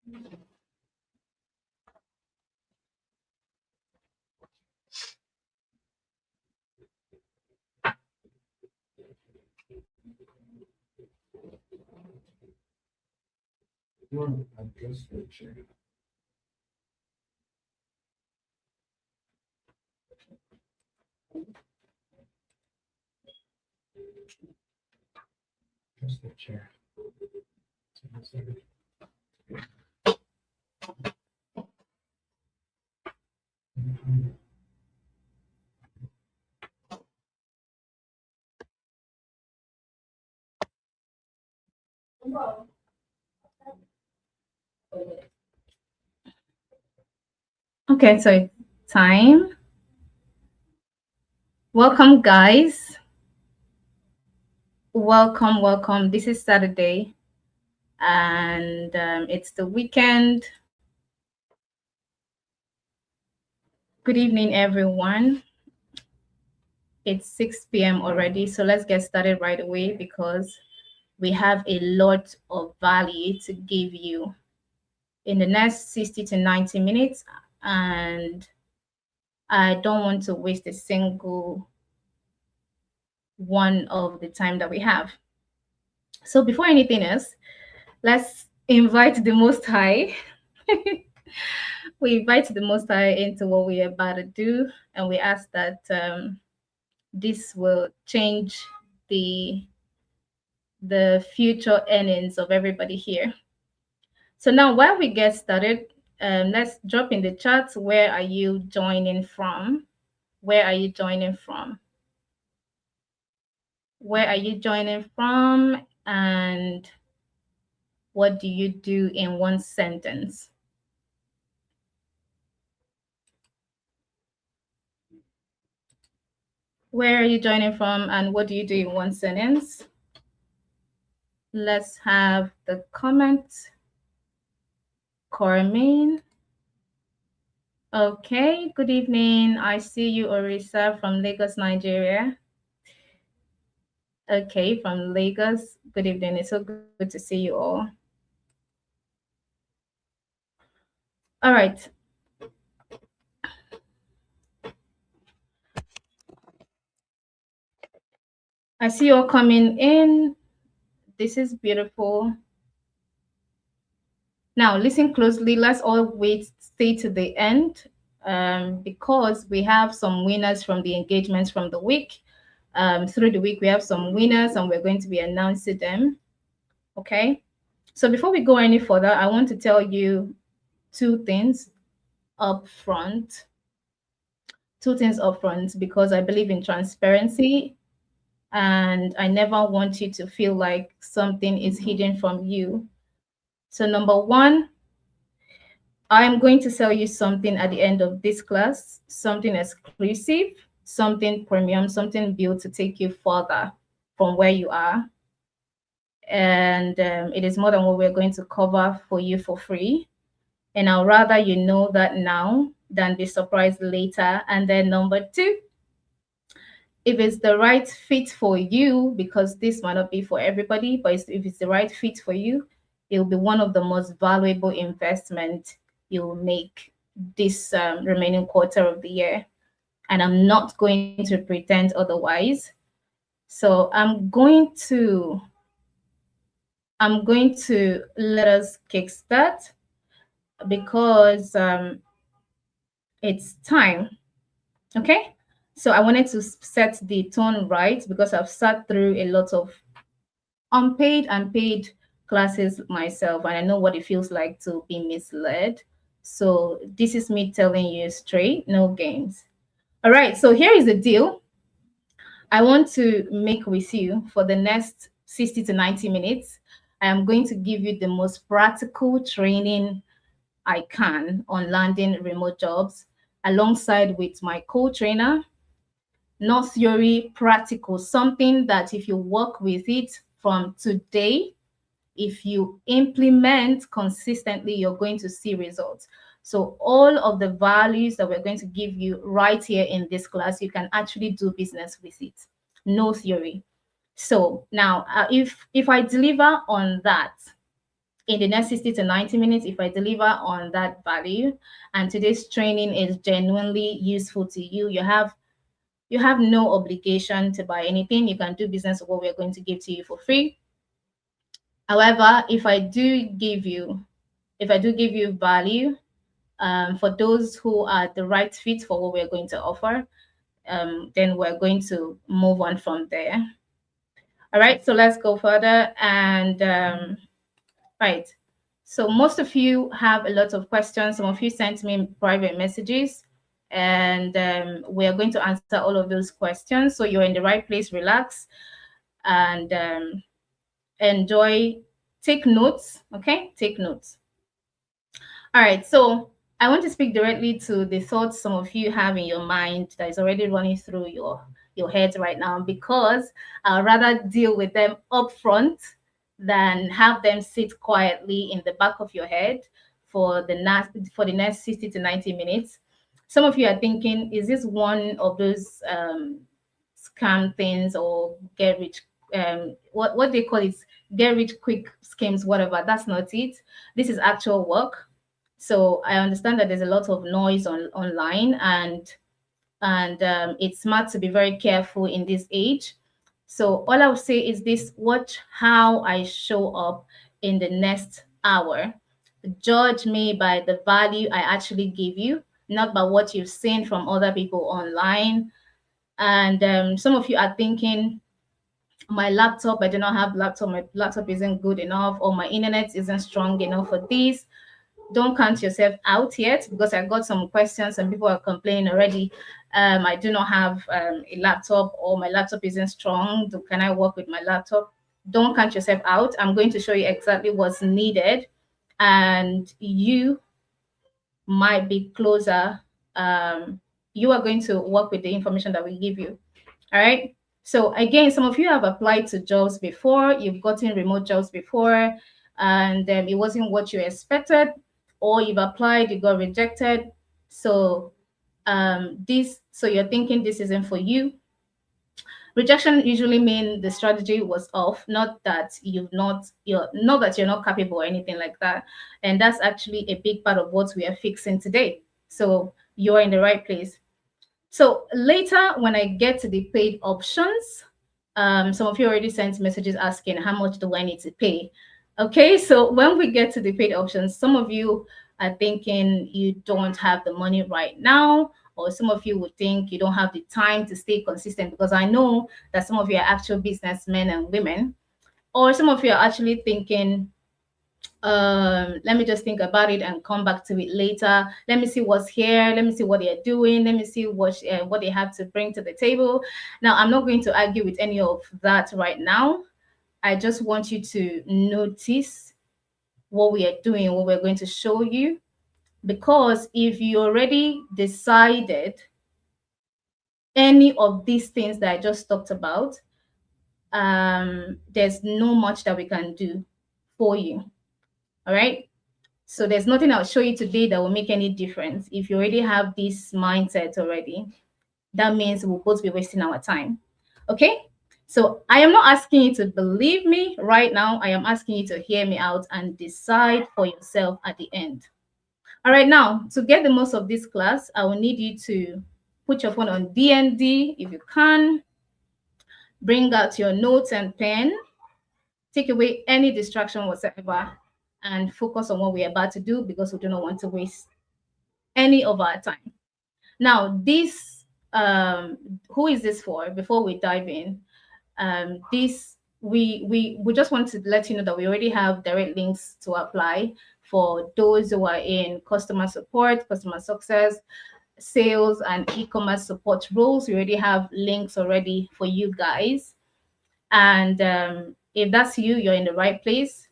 Just the chair. Okay, so time. Welcome, guys. Welcome. This is Saturday, and it's the weekend. Good evening, everyone. It's 6 p.m. already, so let's get started right away because we have a lot of value to give you in the next 60 to 90 minutes, and I don't want to waste a single one of the time that we have. So before anything else, let's invite the Most High. We invite the Most High into what we're about to do, and we ask that this will change the future earnings of everybody here. So now, while we get started, let's drop in the chat. Where are you joining from? Where are you joining from? Where are you joining from? And what do you do in one sentence? Where are you joining from and what do you do in one sentence? Let's have the comments. Cormaine. Okay, good evening. I see you, Orisa, from Lagos, Nigeria. Okay, from Lagos. Good evening. It's so good to see you all. All right. I see you all coming in. This is beautiful. Now, listen closely. Let's all stay to the end because we have some winners from the engagements from the week. Through the week, we have some winners and we're going to be announcing them. Okay. So before we go any further, I want to tell you two things up front. Because I believe in transparency and I never want you to feel like something is hidden from you. So number one, I'm going to tell you something at the end of this class, something exclusive, something premium, something built to take you further from where you are. And it is more than what we're going to cover for you for free. And I'd rather you know that now than be surprised later. And then number two, if it's the right fit for you, because this might not be for everybody, but if it's the right fit for you, it will be one of the most valuable investments you'll make this remaining quarter of the year. And I'm not going to pretend otherwise. So I'm going to let us kickstart because it's time. Okay. So I wanted to set the tone right because I've sat through a lot of unpaid and paid classes myself, and I know what it feels like to be misled. So this is me telling you straight, no games. All right, so here is the deal. I want to make with you for the next 60 to 90 minutes. I am going to give you the most practical training I can on landing remote jobs alongside with my co-trainer. Not theory, practical, something that if you work with it from today, if you implement consistently, you're going to see results. So all of the values that we're going to give you right here in this class, you can actually do business with it. No theory. So now if I deliver on that, in the next 60 to 90 minutes, if I deliver on that value and today's training is genuinely useful to you, you have no obligation to buy anything. You can do business with what we're going to give to you for free. However, if I do give you value, for those who are the right fit for what we're going to offer, then we're going to move on from there. All right, so let's go further. And right, so most of you have a lot of questions. Some of you sent me private messages, and we are going to answer all of those questions. So you're in the right place. Relax and enjoy. Take notes. Okay, take notes. All right, so I want to speak directly to the thoughts some of you have in your mind that is already running through your head right now, because I'd rather deal with them upfront than have them sit quietly in the back of your head for the next 60 to 90 minutes. Some of you are thinking, is this one of those scam things or get rich what they call it, get rich quick schemes, whatever? That's not it. This is actual work. So I understand that there's a lot of noise online, and it's smart to be very careful in this age. So all I would say is this: watch how I show up in the next hour. Judge me by the value I actually give you, not by what you've seen from other people online. And some of you are thinking, my laptop, I do not have laptop, my laptop isn't good enough, or my internet isn't strong enough for this. Don't count yourself out yet, because I got some questions and people are complaining already. I do not have a laptop, or my laptop isn't strong. Can I work with my laptop? Don't count yourself out. I'm going to show you exactly what's needed, and you might be closer. You are going to work with the information that we give you. All right. So again, some of you have applied to jobs before, you've gotten remote jobs before, and it wasn't what you expected, or you've applied, you got rejected. So so you're thinking this isn't for you. Rejection usually means the strategy was off, not that you're not capable or anything like that. And that's actually a big part of what we are fixing today. So you're in the right place. So later, when I get to the paid options, some of you already sent messages asking how much do I need to pay. Okay, so when we get to the paid options, some of you are thinking you don't have the money right now, or some of you would think you don't have the time to stay consistent, because I know that some of you are actual businessmen and women, or some of you are actually thinking, let me just think about it and come back to it later. Let me see what's here. Let me see what they're doing. Let me see what they have to bring to the table. Now, I'm not going to argue with any of that right now. I just want you to notice what we are doing, what we're going to show you, because if you already decided any of these things that I just talked about, there's no much that we can do for you. All right. So there's nothing I'll show you today that will make any difference. If you already have this mindset already, that means we'll both be wasting our time. Okay? So I am not asking you to believe me right now. I am asking you to hear me out and decide for yourself at the end. All right, now, to get the most of this class, I will need you to put your phone on DND if you can. Bring out your notes and pen. Take away any distraction whatsoever and focus on what we're about to do, because we do not want to waste any of our time. Now, this who is this for? Before we dive in, this we just want to let you know that we already have direct links to apply for those who are in customer support, customer success, sales, and e-commerce support roles. We already have links already for you guys, and if that's you, you're in the right place.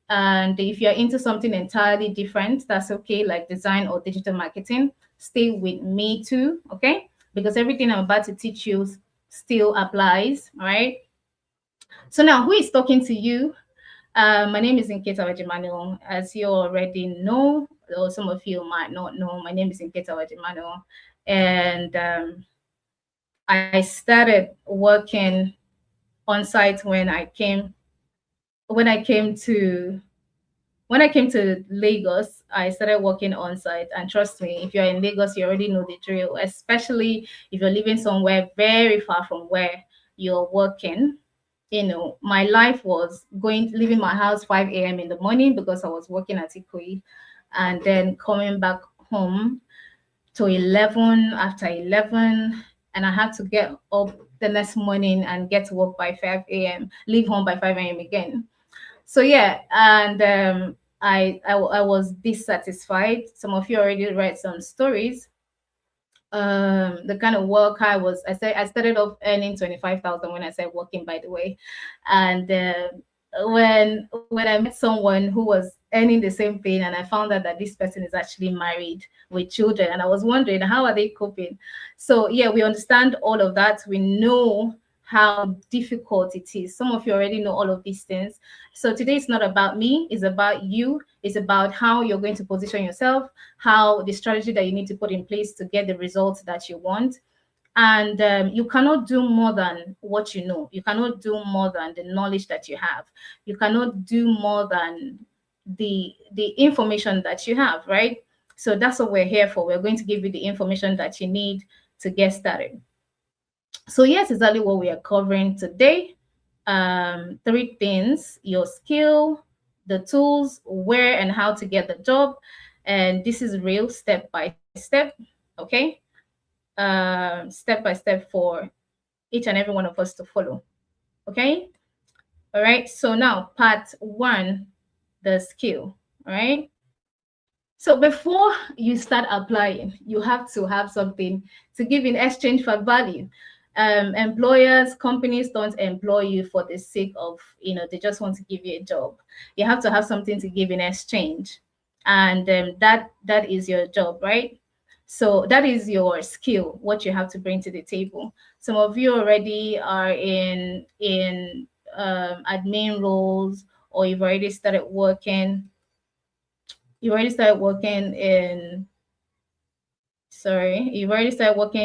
And if you're into something entirely different, that's okay, like design or digital marketing, stay with me too, okay? Because everything I'm about to teach you still applies, all right? So now, who is talking to you? My name is Nketa Wajimano. As you already know, or some of you might not know, my name is Nketa Wajimano. And I started working on site when I came to When I came to Lagos, I started working on site. And trust me, if you're in Lagos, you already know the drill, especially if you're living somewhere very far from where you're working. My life was leaving my house 5 a.m. in the morning because I was working at Ikoyi, and then coming back home to 11 after 11, and I had to get up the next morning and get to work by 5 a.m., leave home by 5 a.m. again. So yeah, and I was dissatisfied. Some of you already read some stories. The kind of work I started off earning 25,000 when I started working, by the way. And when I met someone who was earning the same thing, and I found out that this person is actually married with children, and I was wondering, how are they coping? So yeah, we understand all of that. We know how difficult it is. Some of you already know all of these things. So today it's not about me, it's about you. It's about how you're going to position yourself, how the strategy that you need to put in place to get the results that you want. And you cannot do more than what you know. You cannot do more than the knowledge that you have. You cannot do more than the information that you have, right? So that's what we're here for. We're going to give you the information that you need to get started. So yes, exactly what we are covering today. Three things: your skill, the tools, where and how to get the job. And this is real, step by step. Okay. Step by step for each and every one of us to follow. Okay. All right. So now part one, the skill. All right. So before you start applying, you have to have something to give in exchange for value. Employers, companies don't employ you for the sake of, they just want to give you a job. You have to have something to give in exchange, and that is your job, right? So that is your skill, what you have to bring to the table. Some of you already are in admin roles, or you've already started working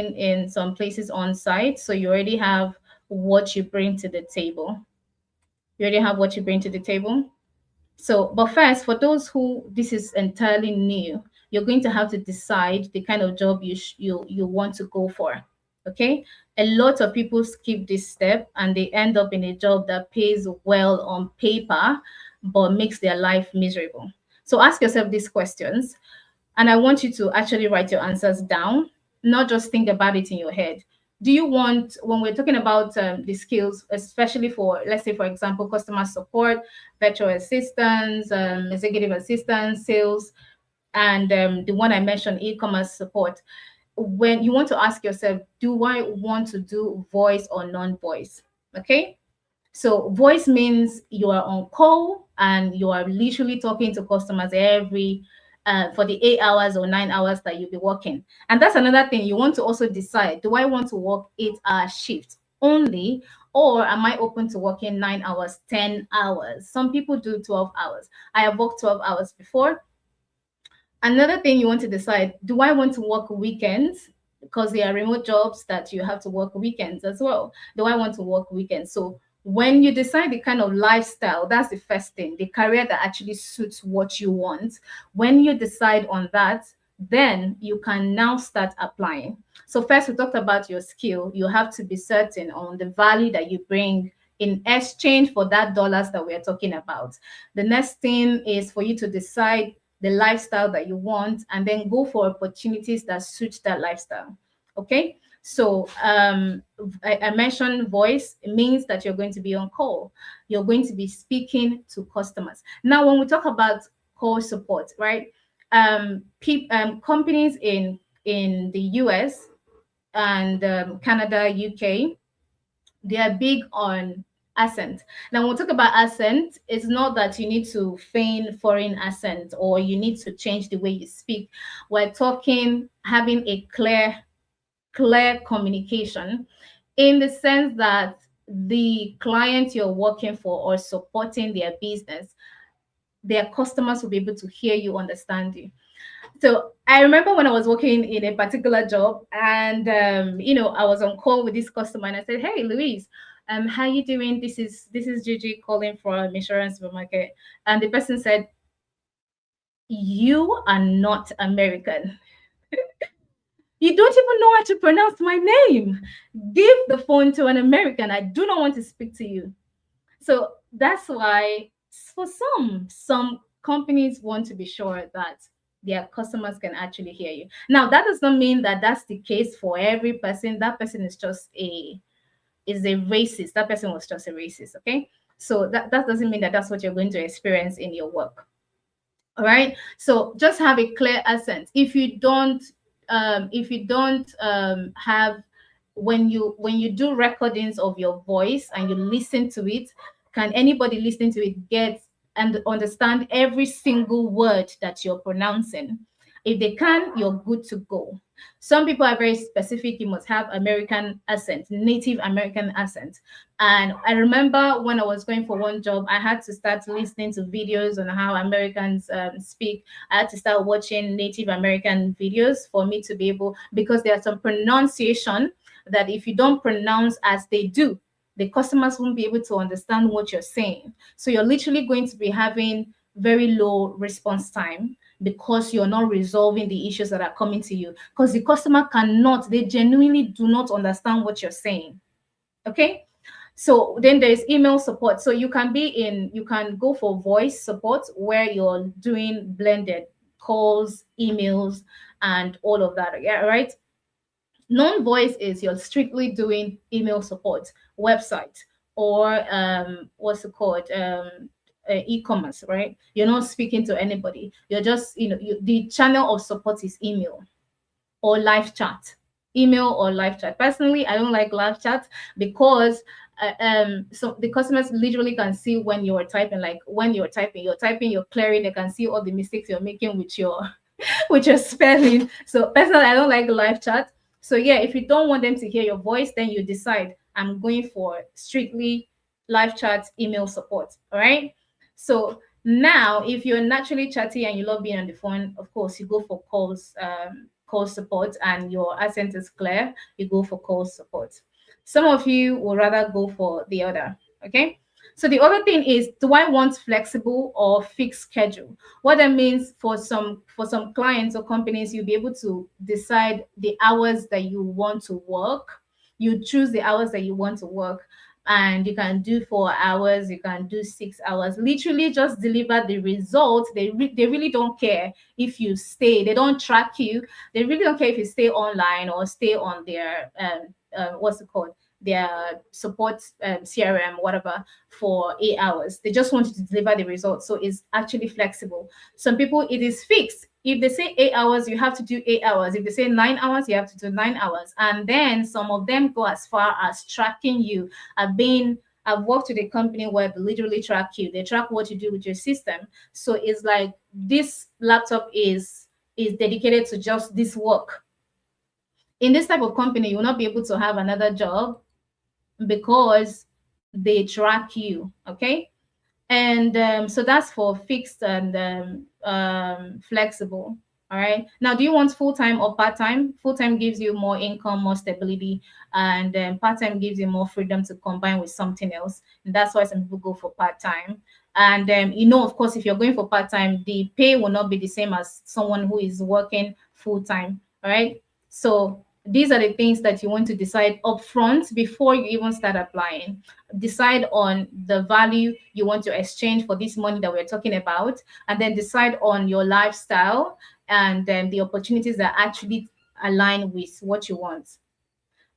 in some places on site, so you already have what you bring to the table. You already have what you bring to the table. So, but first, for those who this is entirely new, you're going to have to decide the kind of job you want to go for. Okay, a lot of people skip this step and they end up in a job that pays well on paper, but makes their life miserable. So ask yourself these questions, and I want you to actually write your answers down, not just think about it in your head. Do you want, when we're talking about the skills, especially for, let's say, for example, customer support, virtual assistants, executive assistants, sales, and the one I mentioned, e-commerce support, when you want to ask yourself, do I want to do voice or non-voice? Okay. So voice means you are on call and you are literally talking to customers every for the 8 hours or 9 hours that you'll be working. And that's another thing you want to also decide. Do I want to work 8 hour shifts only, or am I open to working 9 hours, 10 hours? Some people do 12 hours. I have worked 12 hours before. Another thing you want to decide, do I want to work weekends? Because there are remote jobs that you have to work weekends as well. Do I want to work weekends? So when you decide the kind of lifestyle, that's the first thing, the career that actually suits what you want. When you decide on that, then you can now start applying. So first, we talked about your skill. You have to be certain on the value that you bring in exchange for that dollars that we're talking about. The next thing is for you to decide the lifestyle that you want, and then go for opportunities that suit that lifestyle. Okay. So I mentioned voice. It means that you're going to be on call. You're going to be speaking to customers. Now, when we talk about call support, right? Companies in the US and Canada, UK, they are big on accent. Now, when we talk about accent, it's not that you need to feign foreign accent or you need to change the way you speak. We're talking having a clear communication, in the sense that the client you're working for or supporting their business, their customers will be able to hear you, understand you. So I remember when I was working in a particular job, and I was on call with this customer, and I said, "Hey, Louise, how you doing? This is Gigi calling from insurance supermarket." And the person said, You are not American. You don't even know how to pronounce my name. Give the phone to an American. I do not want to speak to you. So that's why for some companies want to be sure that their customers can actually hear you. Now that does not mean that that's the case for every person. That person is a racist. That person was just a racist. Okay, so that doesn't mean that that's what you're going to experience in your work. All right, so just have a clear accent. If you don't have, when you do recordings of your voice and you listen to it, can anybody listening to it get and understand every single word that you're pronouncing? If they can, you're good to go. Some people are very specific. You must have American accent, native American accent. And I remember when I was going for one job, I had to start listening to videos on how Americans speak. I had to start watching Native American videos for me to be able, because there's some pronunciation that if you don't pronounce as they do, the customers won't be able to understand what you're saying. So you're literally going to be having very low response time because you're not resolving the issues that are coming to you, because the customer cannot, they genuinely do not understand what you're saying. Okay, so then there's email support. So you can go for voice support where you're doing blended calls, emails, and all of that. Yeah, right. Non-voice is you're strictly doing email support, website, or what's it called? E-commerce, right? You're not speaking to anybody. You're just, the channel of support is email or live chat. Email or live chat. Personally, I don't like live chat because so the customers literally can see when you're typing, like when you're clearing, they can see all the mistakes you're making with your with your spelling. So personally, I don't like live chat. So yeah, if you don't want them to hear your voice, then you decide I'm going for strictly live chat email support. All right. So now, if you're naturally chatty and you love being on the phone, of course, you go for call support, and your accent is clear, you go for call support. Some of you will rather go for the other. Okay. So the other thing is, do I want flexible or fixed schedule? What that means for some clients or companies, you'll be able to decide the hours that you want to work. You choose the hours that you want to work, and you can do 4 hours, you can do 6 hours. Literally, just deliver the results. They really don't care if you stay. They don't track you. They really don't care if you stay online or stay on their what's it called, their support CRM, whatever, for 8 hours. They just want you to deliver the results. So it's actually flexible. Some people, it is fixed. If they say 8 hours, you have to do 8 hours. If they say 9 hours, you have to do 9 hours. And then some of them go as far as tracking you. I've worked with a company where they literally track you. They track what you do with your system. So it's like this laptop is dedicated to just this work. In this type of company, you will not be able to have another job because they track you. Okay. And so that's for fixed and flexible. All right. Now, do you want full time or part time? Full time gives you more income, more stability, and part time gives you more freedom to combine with something else. And that's why some people go for part time. And of course, if you're going for part time, the pay will not be the same as someone who is working full time. All right. So these are the things that you want to decide upfront before you even start applying. Decide on the value you want to exchange for this money that we're talking about, and then decide on your lifestyle and then the opportunities that actually align with what you want.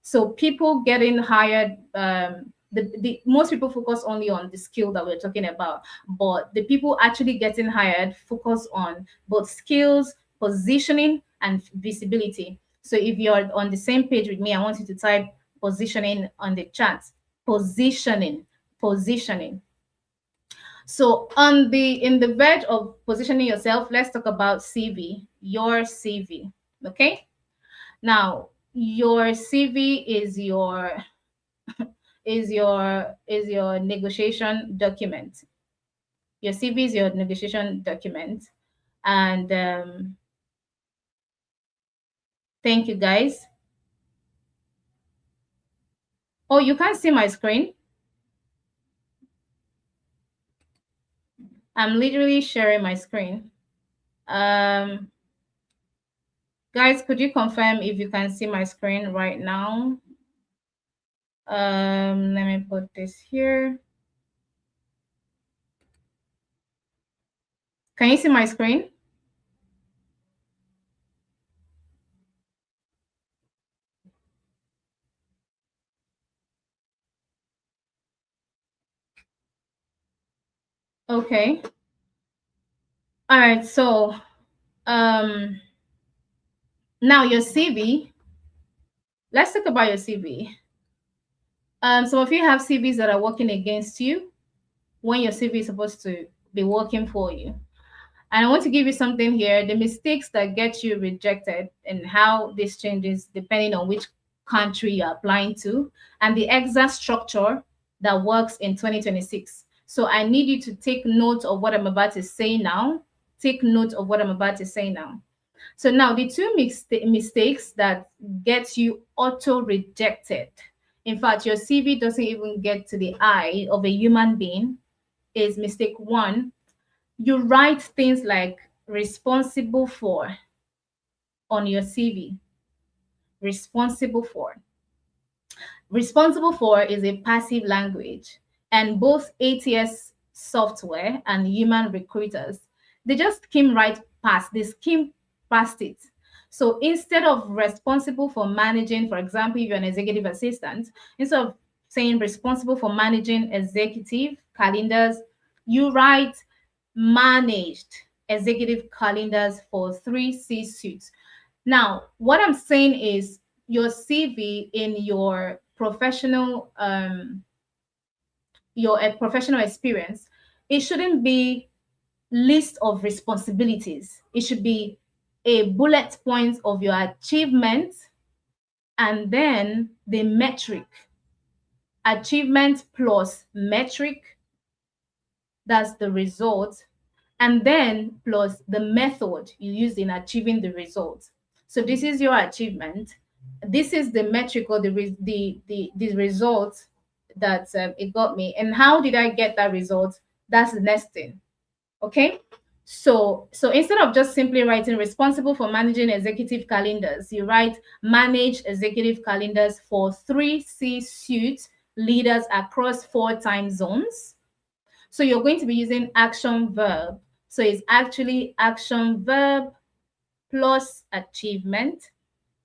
So people getting hired, the most people focus only on the skill that we're talking about, but the people actually getting hired focus on both skills, positioning, and visibility. So if you're on the same page with me, I want you to type positioning on the chat. Positioning, positioning. So in the verge of positioning yourself, let's talk about CV, your CV. Okay. Now, your CV is your negotiation document. Your CV is your negotiation document. And thank you, guys. Oh, you can't see my screen. I'm literally sharing my screen. Um, guys, could you confirm if you can see my screen right now? Let me put this here. Can you see my screen? Okay. All right. So, um, now your CV. Let's talk about your CV. Some of you have CVs that are working against you when your CV is supposed to be working for you. And I want to give you something here, the mistakes that get you rejected and how this changes depending on which country you're applying to, and the exact structure that works in 2026. So I need you to take note of what I'm about to say now. Take note of what I'm about to say now. So now the two mistakes that get you auto rejected. In fact, your CV doesn't even get to the eye of a human being is mistake one. You write things like responsible for on your CV. Responsible for. Responsible for is a passive language, and both ATS software and human recruiters, they just skim right past, they skim past it. So instead of responsible for managing, for example, if you're an executive assistant, instead of saying responsible for managing executive calendars, you write managed executive calendars for 3C suits. Now, what I'm saying is your CV in your professional experience, it shouldn't be list of responsibilities. It should be a bullet point of your achievement and then the metric. Achievement plus metric, that's the result, and then plus the method you used in achieving the result. So this is your achievement. This is the metric or the result that it got me. And how did I get that result? That's the next thing. Okay. So instead of just simply writing responsible for managing executive calendars, you write manage executive calendars for 3C suite leaders across 4 time zones. So you're going to be using action verb. So it's actually action verb plus achievement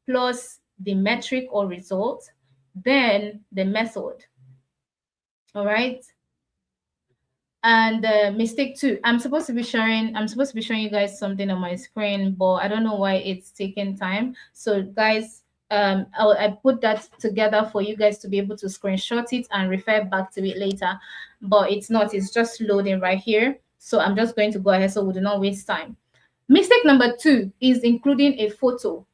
plus the metric or result, then the method. All right. And mistake two, I'm supposed to be showing you guys something on my screen, but I don't know why it's taking time. So guys, I put that together for you guys to be able to screenshot it and refer back to it later, but it's not, it's just loading right here. So I'm just going to go ahead so we do not waste time. Mistake number two is including a photo,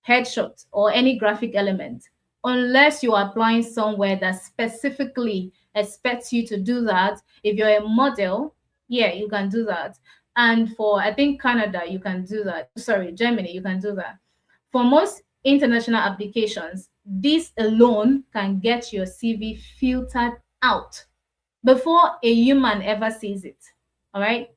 headshot, or any graphic element, unless you are applying somewhere that specifically expects you to do that. If you're a model, yeah, you can do that. And for, I think, Canada, you can do that. Sorry, Germany, you can do that. For most international applications, this alone can get your CV filtered out before a human ever sees it. All right.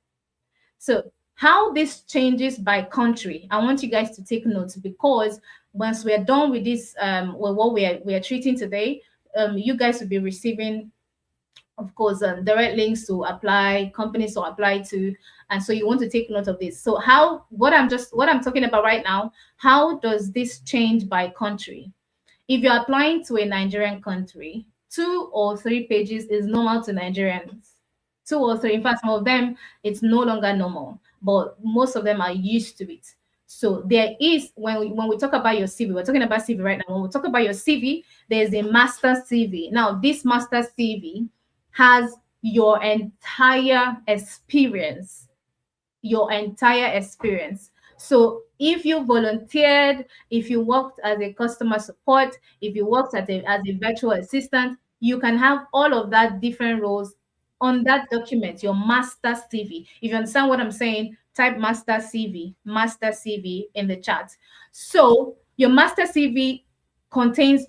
So how this changes by country, I want you guys to take notes, because once we're done with this, with what we are treating today, you guys will be receiving, of course, direct links to apply, companies to apply to, and so you want to take note of this. So how what I'm talking about right now, how does this change by country? If you're applying to a Nigerian country, 2 or 3 pages is normal to Nigerians. 2 or 3. In fact, some of them, it's no longer normal, but most of them are used to it. So there is, when we talk about your CV, we're talking about CV right now. When we talk about your CV, there's a master CV. Now, this master CV has your entire experience, your entire experience. So if you volunteered, if you worked as a customer support, if you worked as a virtual assistant, you can have all of that different roles on that document, your master CV. If you understand what I'm saying, type master CV in the chat. So your master CV contains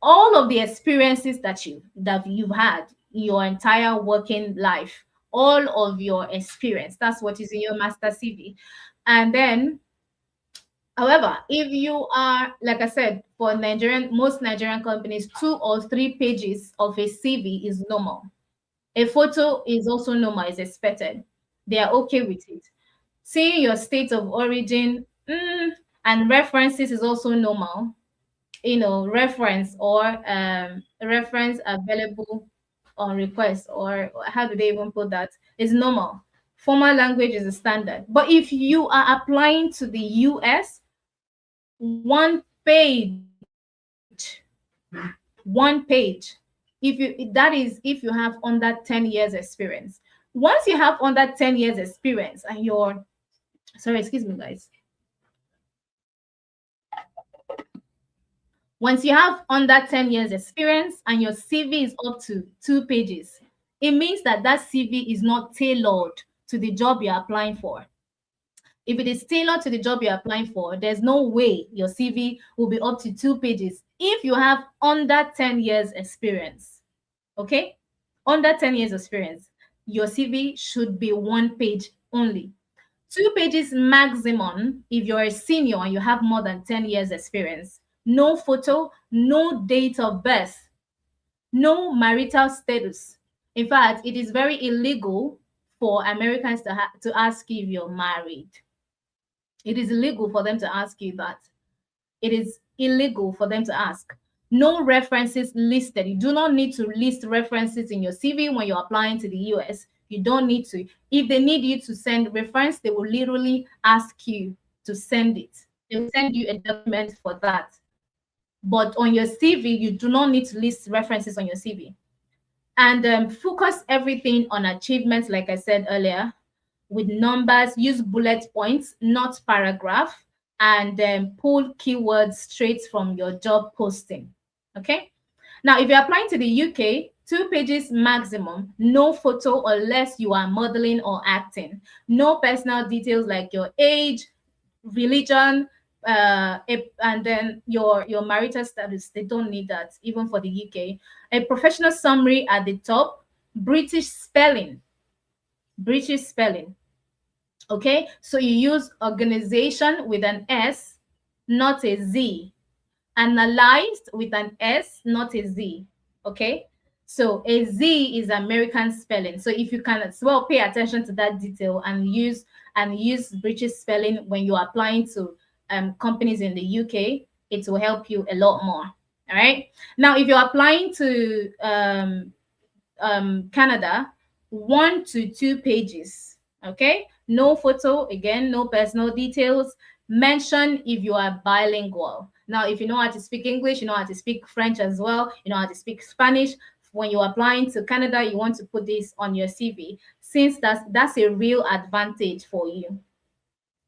all of the experiences that you've had your entire working life, all of your experience. That's what is in your master CV. And then, however, if you are, like I said, for Nigerian, most Nigerian companies, 2 or 3 pages of a CV is normal. A photo is also normal, is expected. They are okay with it. Seeing your state of origin, and references is also normal. Reference or reference available on request, or how do they even put that, is normal. Formal language is a standard. But if you are applying to the US, 1 page, if you have under 10 years experience. Once you have under 10 years experience and you're, sorry, excuse me, guys. Once you have under 10 years experience and your CV is up to 2 pages, it means that that CV is not tailored to the job you're applying for. If it is tailored to the job you're applying for, there's no way your CV will be up to 2 pages if you have under 10 years experience. Okay? Under 10 years experience, your CV should be 1 page only. 2 pages maximum if you're a senior and you have more than 10 years experience. No photo, no date of birth, no marital status. In fact, it is very illegal for Americans to ask you if you're married. It is illegal for them to ask you that. It is illegal for them to ask. No references listed. You do not need to list references in your CV when you're applying to the US. You don't need to. If they need you to send reference, they will literally ask you to send it. They will send you a document for that. But on your CV, you do not need to list references on your CV. And focus everything on achievements, like I said earlier, with numbers. Use bullet points, not paragraph, and then pull keywords straight from your job posting. Okay. Now, if you're applying to the UK, 2 pages maximum, no photo unless you are modeling or acting, no personal details like your age, religion, and then your marital status. They don't need that, even for the UK. A professional summary at the top, British spelling, British spelling. Okay, so you use organization with an S, not a Z. Analyzed with an S, not a Z. Okay, so a Z is American spelling. So if you can as well pay attention to that detail and use British spelling when you're applying to companies in the UK, it will help you a lot more. All right. Now, if you're applying to Canada, 1 to 2 pages. Okay, no photo, again, no personal details. Mention if you are bilingual. Now, if you know how to speak English, you know how to speak French as well, you know how to speak Spanish. When you're applying to Canada, you want to put this on your CV, since that's a real advantage for you.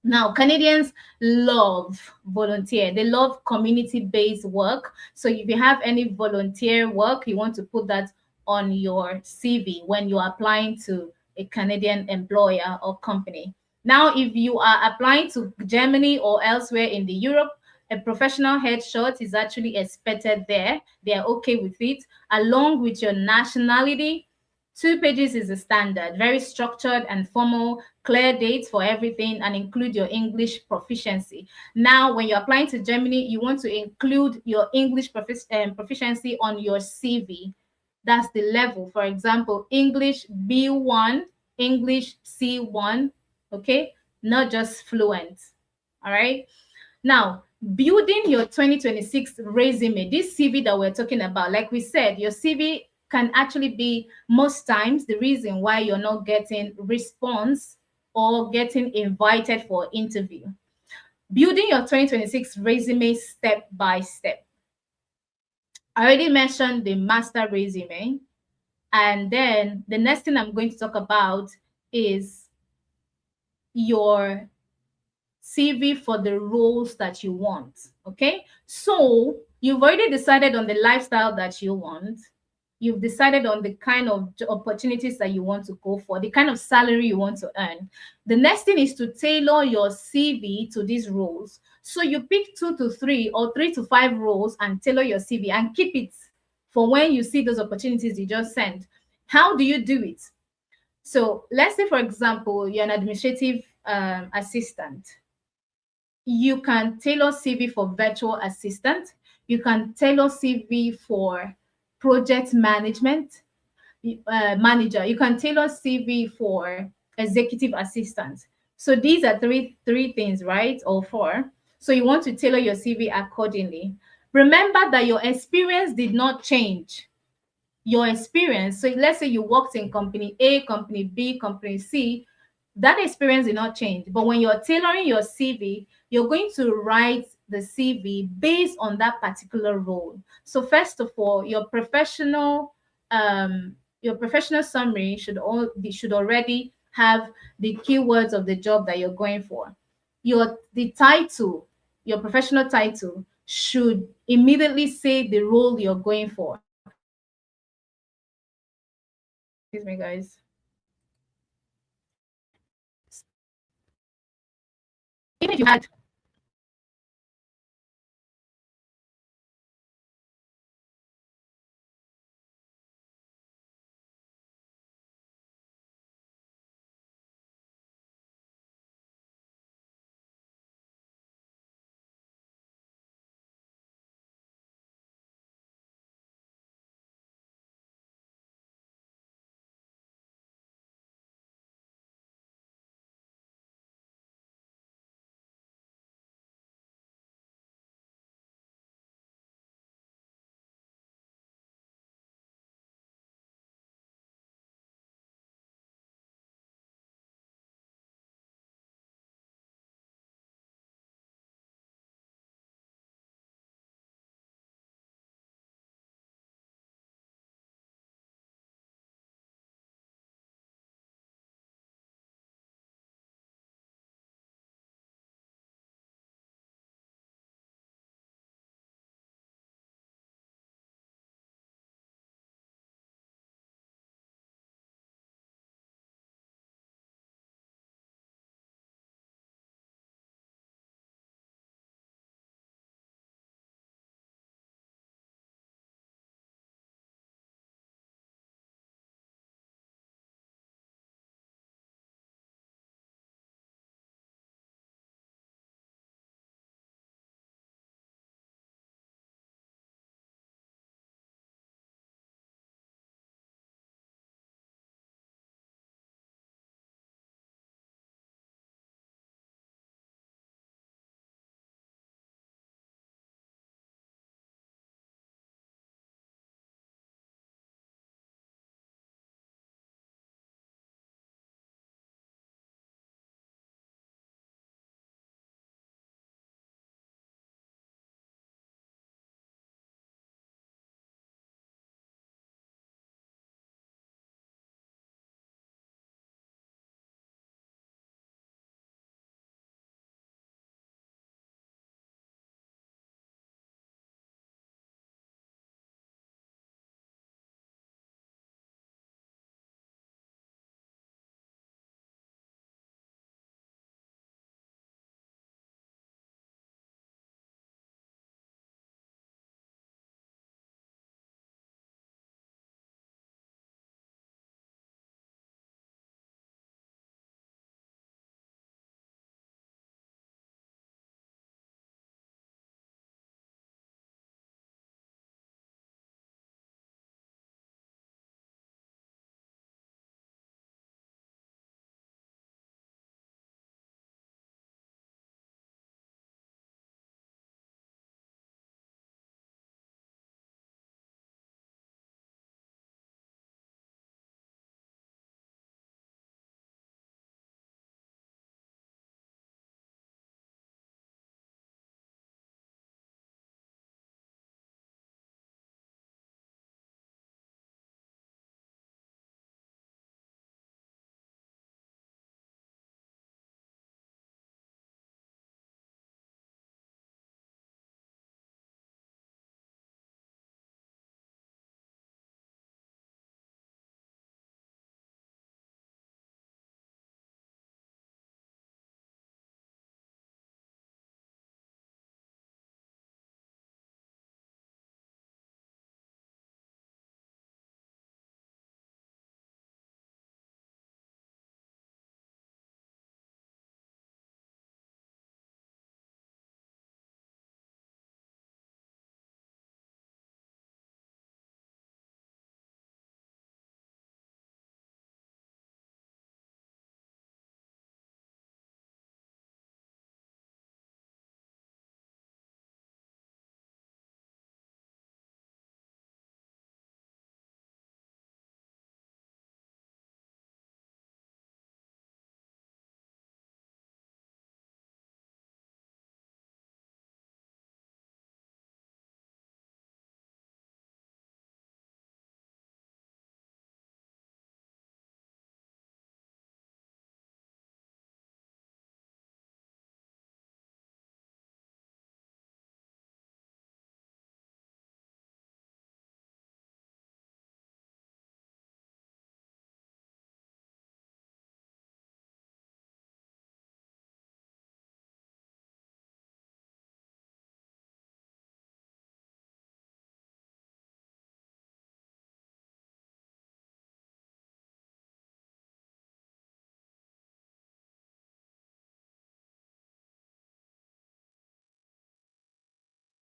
Now, Canadians love volunteer. They love community-based work. So if you have any volunteer work, you want to put that on your CV when you're applying to a Canadian employer or company. Now, if you are applying to Germany or elsewhere in the Europe, a professional headshot is actually expected there. They are okay with it, along with your nationality. 2 pages is a standard, very structured and formal, clear dates for everything, and include your English proficiency. Now, when you're applying to Germany, you want to include your English proficiency on your CV. That's the level. For example, English B1, English C1, okay? Not just fluent, all right? Now, building your 2026 resume, this CV that we're talking about, like we said, your CV can actually be most times the reason why you're not getting response or getting invited for interview. Building your 2026 resume step by step. I already mentioned the master resume. And then the next thing I'm going to talk about is your CV for the roles that you want. Okay, so you've already decided on the lifestyle that you want. You've decided on the kind of opportunities that you want to go for, the kind of salary you want to earn. The next thing is to tailor your CV to these roles. So you pick 2 to 3 or 3 to 5 roles and tailor your CV and keep it for when you see those opportunities you just sent. How do you do it? So let's say, for example, you're an administrative assistant. You can tailor CV for virtual assistant. You can tailor CV for project management manager. You can tailor CV for executive assistant. So these are three things, right? Or four. So you want to tailor your CV accordingly. Remember that your experience did not change. Your experience. So let's say you worked in company A, company B, company C, that experience did not change. But when you're tailoring your CV, you're going to write the CV based on that particular role. So first of all, your professional summary should already have the keywords of the job that you're going for. The title, your professional title should immediately say the role you're going for. Excuse me, guys. Even if you had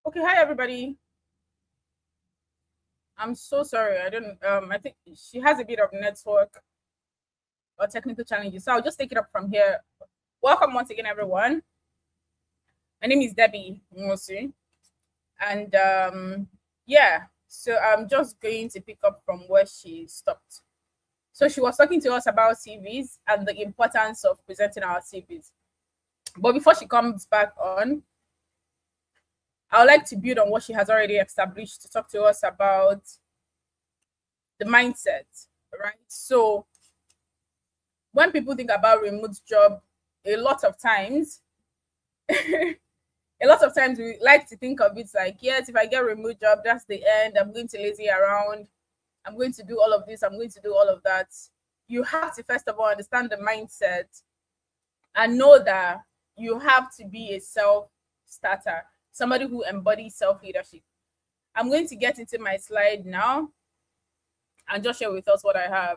Okay, hi everybody. I'm so sorry. I don't I think she has a bit of network or technical challenges. So I'll just take it up from here. Welcome once again, everyone. My name is Debbie Mosi. And yeah, so I'm just going to pick up from where she stopped. So she was talking to us about CVs and the importance of presenting our CVs. But before she comes back on, I would like to build on what she has already established to talk to us about the mindset, right? So when people think about remote job, a lot of times, a lot of times we like to think of it like, yes, if I get a remote job, that's the end. I'm going to lazy around. I'm going to do all of this. I'm going to do all of that. You have to first of all understand the mindset and know that you have to be a self-starter, somebody who embodies self-leadership. I'm going to get into my slide now and just share with us what I have.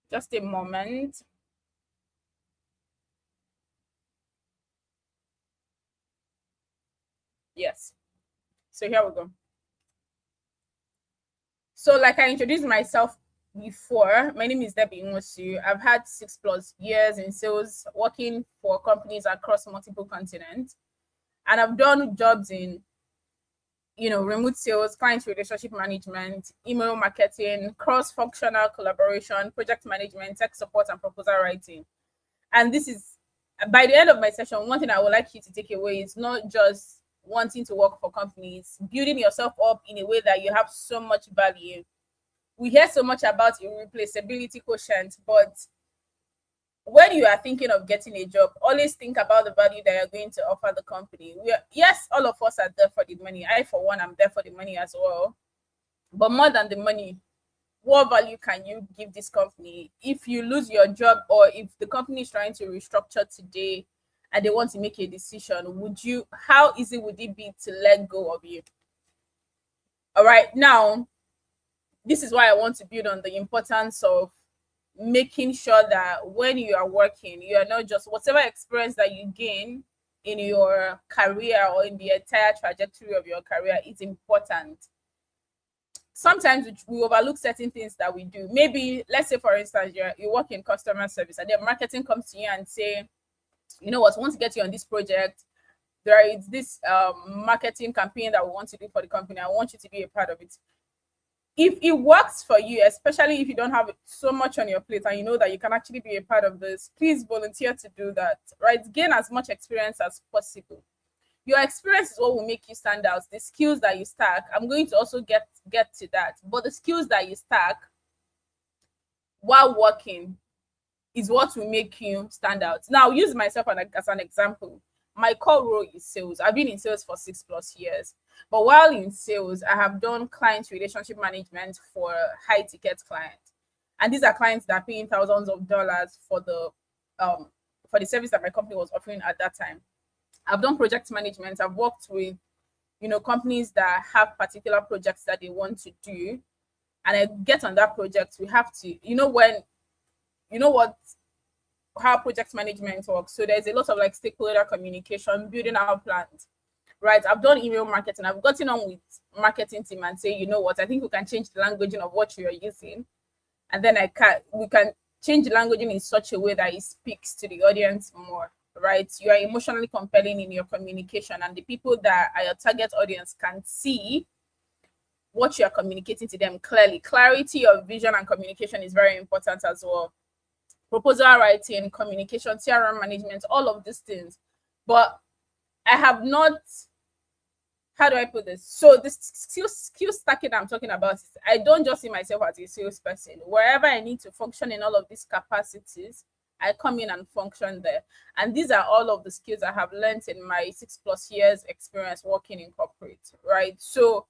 Just a moment. Yes. So here we go. So like I introduced myself before, my name is Debbie Nwosu. I've had 6+ years in sales, working for companies across multiple continents. And I've done jobs in, remote sales, client relationship management, email marketing, cross-functional collaboration, project management, tech support, and proposal writing. And this is, by the end of my session, one thing I would like you to take away is not just wanting to work for companies, building yourself up in a way that you have so much value. We hear so much about irreplaceability quotient, but when you are thinking of getting a job, always think about the value that you're going to offer the company. Yes, all of us are there for the money. I, for one, am there for the money as well. But more than the money, what value can you give this company? If you lose your job, or if the company is trying to restructure today and they want to make a decision, how easy would it be to let go of you? All right, now, this is why I want to build on the importance of making sure that when you are working, you are not just, whatever experience that you gain in your career or in the entire trajectory of your career is important. Sometimes we overlook certain things that we do. Maybe, let's say, for instance, you work in customer service and then marketing comes to you and say, you know what, we want to get you on this project. There is this marketing campaign that we want to do for the company. I want you to be a part of it. If it works for you, especially if you don't have so much on your plate and you know that you can actually be a part of this, please volunteer to do that, right? Gain as much experience as possible. Your experience is what will make you stand out. The skills that you stack, I'm going to also get to that, but the skills that you stack while working is what will make you stand out. Now, I'll use myself as an example. My core role is sales. I've been in sales for 6+ years. But while in sales, I have done client relationship management for high ticket clients. And these are clients that are paying thousands of dollars for the service that my company was offering at that time. I've done project management. I've worked with, companies that have particular projects that they want to do. And I get on that project. We have to, how project management works. So there's a lot of like stakeholder communication, building our plans, right? I've done email marketing. I've gotten on with marketing team and say, you know what, I think we can change the languaging of what you're using. And then we can change the languaging in such a way that it speaks to the audience more, right? You are emotionally compelling in your communication, and the people that are your target audience can see what you are communicating to them clearly. Clarity of vision and communication is very important as well. Proposal writing, communication, CRM management, all of these things. But I have not, how do I put this? So this skill stacking I'm talking about is, I don't just see myself as a salesperson. Wherever I need to function in all of these capacities, I come in and function there. And these are all of the skills I have learned in my 6+ years experience working in corporate, right? So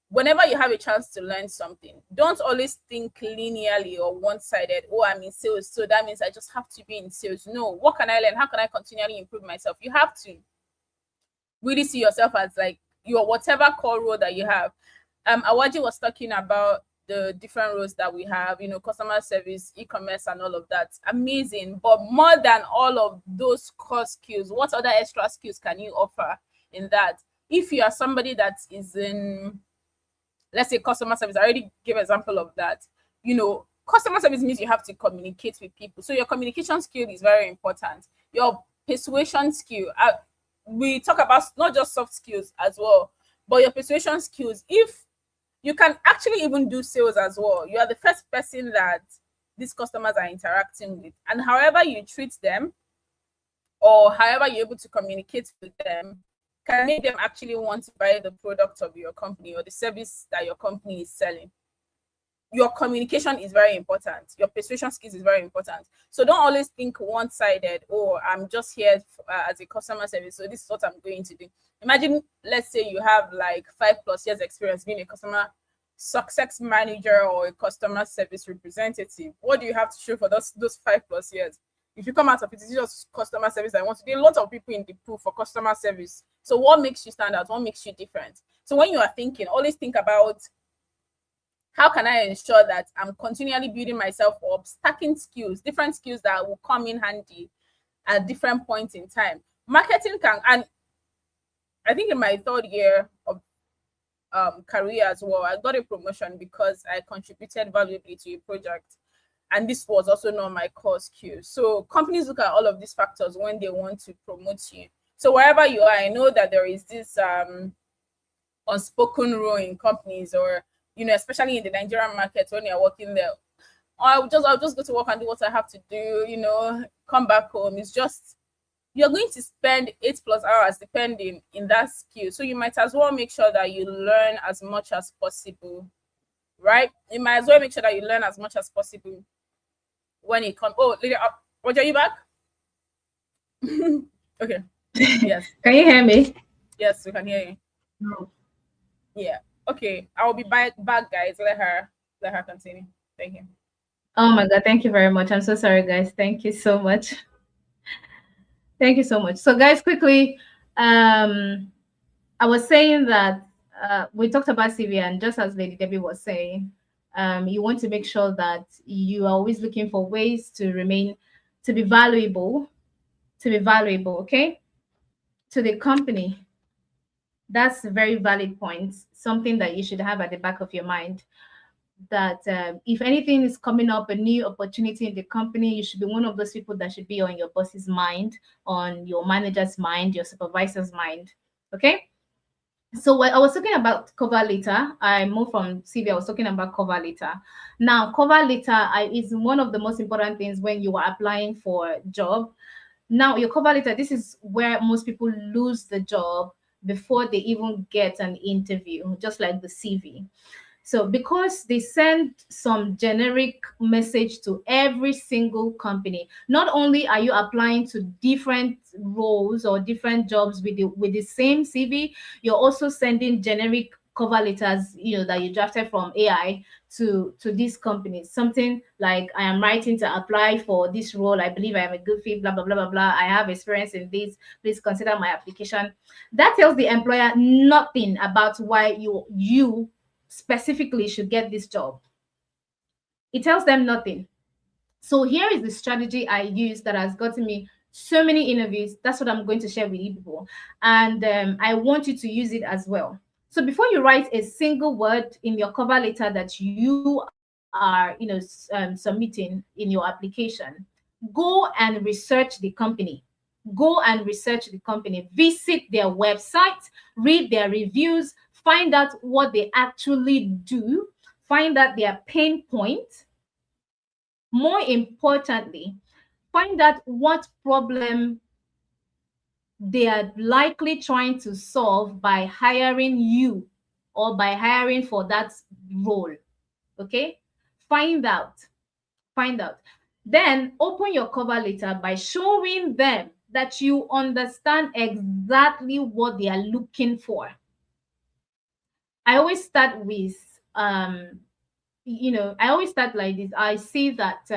whenever you have a chance to learn something, don't always think linearly or one-sided. Oh, I'm in sales, so that means I just have to be in sales. No, what can I learn? How can I continually improve myself? You have to really see yourself as like your whatever core role that you have. Awaji was talking about the different roles that we have, customer service, e-commerce, and all of that. Amazing. But more than all of those core skills, what other extra skills can you offer in that? If you are somebody that is in, let's say, customer service, I already gave an example of that. Customer service means you have to communicate with people. So your communication skill is very important. Your persuasion skill, we talk about not just soft skills as well, but your persuasion skills. If you can actually even do sales as well, you are the first person that these customers are interacting with, and however you treat them or however you're able to communicate with them can make them actually want to buy the product of your company or the service that your company is selling. Your communication is very important. Your persuasion skills is very important. So don't always think one-sided. Oh, I'm just here as a customer service, so this is what I'm going to do. Imagine, let's say you have like 5+ years experience being a customer success manager or a customer service representative. What do you have to show for those 5+ years? If you come out of it, it's just customer service. I want to do a lot of people in the pool for customer service. So what makes you stand out? What makes you different? So when you are thinking, always think about, how can I ensure that I'm continually building myself up, stacking skills, different skills that will come in handy at different points in time. Marketing can, and I think in my 3rd year of career as well, I got a promotion because I contributed valuably to a project. And this was also not my core skill. So companies look at all of these factors when they want to promote you. So wherever you are, I know that there is this unspoken rule in companies, or especially in the Nigerian market, when you're working there, I'll just go to work and do what I have to do, come back home. It's just, you're going to spend 8+ hours depending in that skill. So you might as well make sure that you learn as much as possible, right? You might as well make sure that you learn as much as possible when it comes. Oh, Roger, are you back? Okay. Yes. Can you hear me? Yes, we can hear you. No. Yeah. Okay. I will be back, guys. Let her continue. Thank you. Oh my God, thank you very much. I'm so sorry, guys. Thank you so much. Thank you so much. So guys, quickly, I was saying that we talked about CV, and just as Lady Debbie was saying, you want to make sure that you are always looking for ways to be valuable, okay, to the company. That's a very valid point, something that you should have at the back of your mind, that if anything is coming up, a new opportunity in the company, you should be one of those people that should be on your boss's mind, on your manager's mind, your supervisor's mind. Okay. So when I was talking about cover letter, I moved from CV. I was talking about cover letter. Now, cover letter is one of the most important things when you are applying for a job. Now, your cover letter, this is where most people lose the job before they even get an interview, just like the CV. So because they send some generic message to every single company, not only are you applying to different roles or different jobs with the same CV, you're also sending generic cover letters, that you drafted from AI to these companies. Something like, I am writing to apply for this role. I believe I am a good fit, blah, blah, blah, blah, blah. I have experience in this. Please consider my application. That tells the employer nothing about why you specifically should get this job. It tells them nothing. So here is the strategy I use that has gotten me so many interviews. That's what I'm going to share with you people. And I want you to use it as well. So before you write a single word in your cover letter that you are, submitting in your application, go and research the company. Go and research the company. Visit their website, read their reviews, find out what they actually do, find out their pain point. More importantly, find out what problem they are likely trying to solve by hiring you or by hiring for that role. Okay? Find out. Then open your cover letter by showing them that you understand exactly what they are looking for. I always start with I always start like this. I see that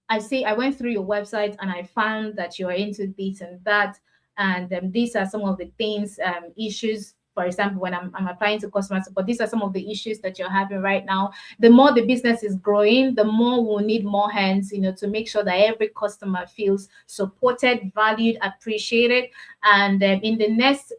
I went through your website and I found that you are into this and that, and these are some of the things, issues For example, when I'm applying to customer support, these are some of the issues that you're having right now. The more the business is growing, the more we'll need more hands, to make sure that every customer feels supported, valued, appreciated. And in the next,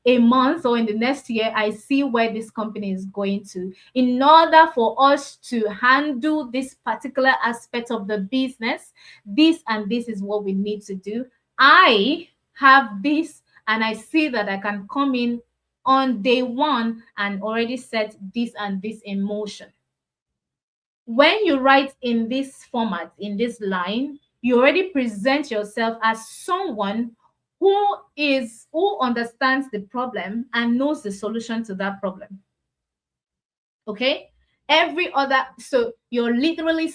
a month or in the next year, I see where this company is going to. In order for us to handle this particular aspect of the business, this and this is what we need to do. I have this, and I see that I can come in on day one and already set this and this in motion. When you write in this format, in this line, you already present yourself as someone who understands the problem and knows the solution to that problem. Okay? Every other, so you're literally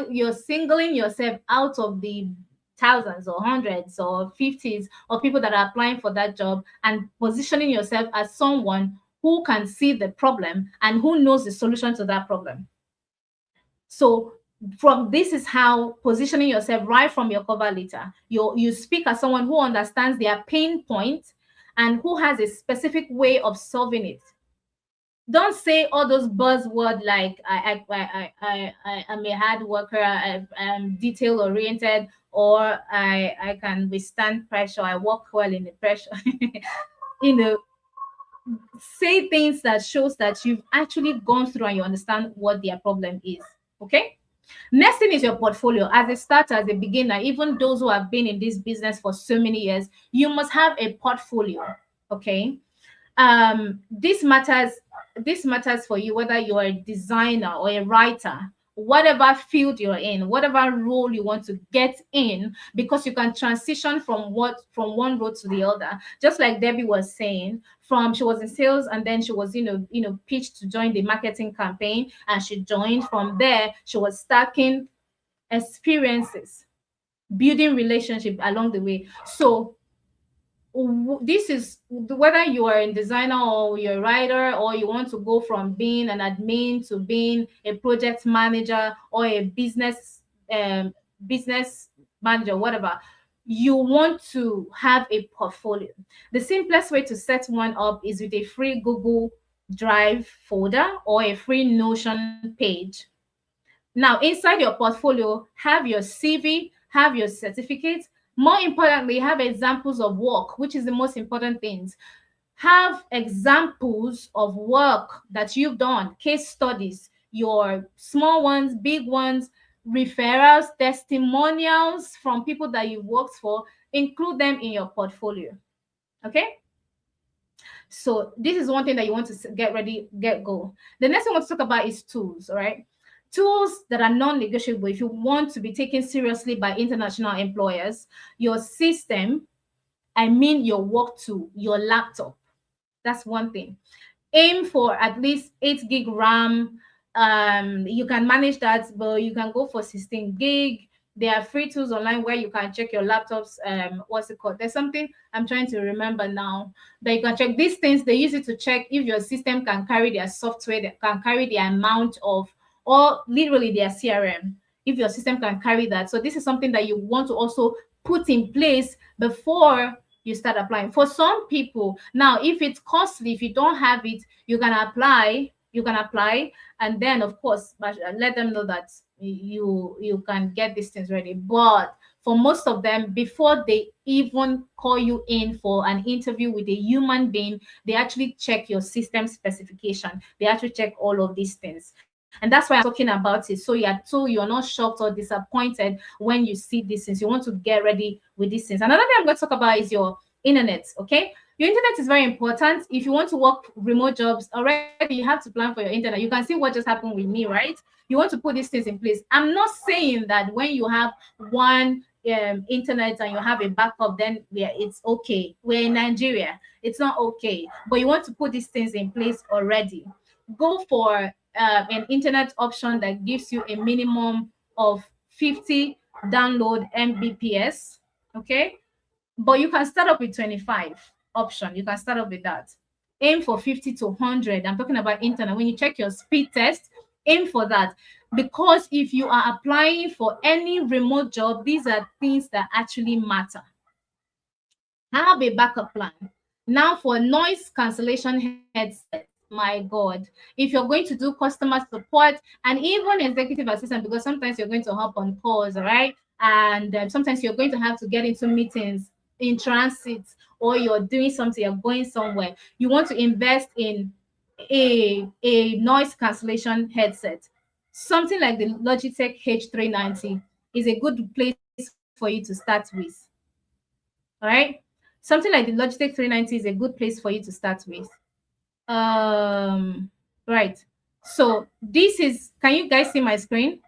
you're singling yourself out of the thousands or hundreds or fifties of people that are applying for that job, and positioning yourself as someone who can see the problem and who knows the solution to that problem. So from this is how positioning yourself right from your cover letter. You speak as someone who understands their pain point and who has a specific way of solving it. Don't say all those buzzwords like I'm a hard worker, I'm detail oriented, or I can withstand pressure, I work well in the pressure. you know Say things that shows that you've actually gone through and you understand what their problem is. Okay. Next thing is your portfolio. As a starter, as a beginner, even those who have been in this business for so many years, you must have a portfolio. Okay. This matters for you, whether you're a designer or a writer, whatever field you're in, whatever role you want to get in, because you can transition from one role to the other. Just like Debbie was saying, she was in sales, and then she was pitched to join the marketing campaign, and she joined. From there, she was stacking experiences, building relationship along the way. So this is whether you are a designer or you're a writer, or you want to go from being an admin to being a project manager or a business manager, whatever. You want to have a portfolio. The simplest way to set one up is with a free Google Drive folder or a free Notion page. Now, inside your portfolio, have your CV, have your certificates. More importantly, have examples of work, which is the most important things. Have examples of work that you've done, case studies, your small ones, big ones, referrals, testimonials from people that you've worked for. Include them in your portfolio. Okay? So this is one thing that you want to get ready, get go. The next thing I want to talk about is tools. All right. Tools that are non-negotiable if you want to be taken seriously by international employers. Your system, I mean your work tool, your laptop. That's one thing. Aim for at least 8 gig RAM. You can manage that, but you can go for 16 gig. There are free tools online where you can check your laptops. What's it called? There's something I'm trying to remember now that you can check. These things, they use it to check if your system can carry their software, that can carry the amount of, or literally their CRM, if your system can carry that. So this is something that you want to also put in place before you start applying. For some people, now, if it's costly, if you don't have it, you can apply, and then of course let them know that you can get these things ready. But for most of them, before they even call you in for an interview with a human being, they actually check your system specification. They actually check all of these things. And that's why I'm talking about it. So you're not shocked or disappointed when you see these things. You want to get ready with these things. Another thing I'm going to talk about is your internet. Okay. Your internet is very important. If you want to work remote jobs, already you have to plan for your internet. You can see what just happened with me, right? You want to put these things in place. I'm not saying that when you have one internet and you have a backup, then it's okay. We're in Nigeria. It's not okay. But you want to put these things in place already. Go for an internet option that gives you a minimum of 50 download Mbps. Okay. But you can start up with 25 option. You can start up with that. Aim for 50 to 100. I'm talking about internet. When you check your speed test, aim for that. Because if you are applying for any remote job, these are things that actually matter. Have a backup plan. Now for noise cancellation headset, my God, if you're going to do customer support and even executive assistant, because sometimes you're going to hop on calls, all right? And sometimes you're going to have to get into meetings in transit, or you're doing something, you're going somewhere. You want to invest in a noise cancellation headset. Something like the Logitech H390 is a good place for you to start with. All right. Something like the Logitech 390 is a good place for you to start with. Right. So this is, can you guys see my screen?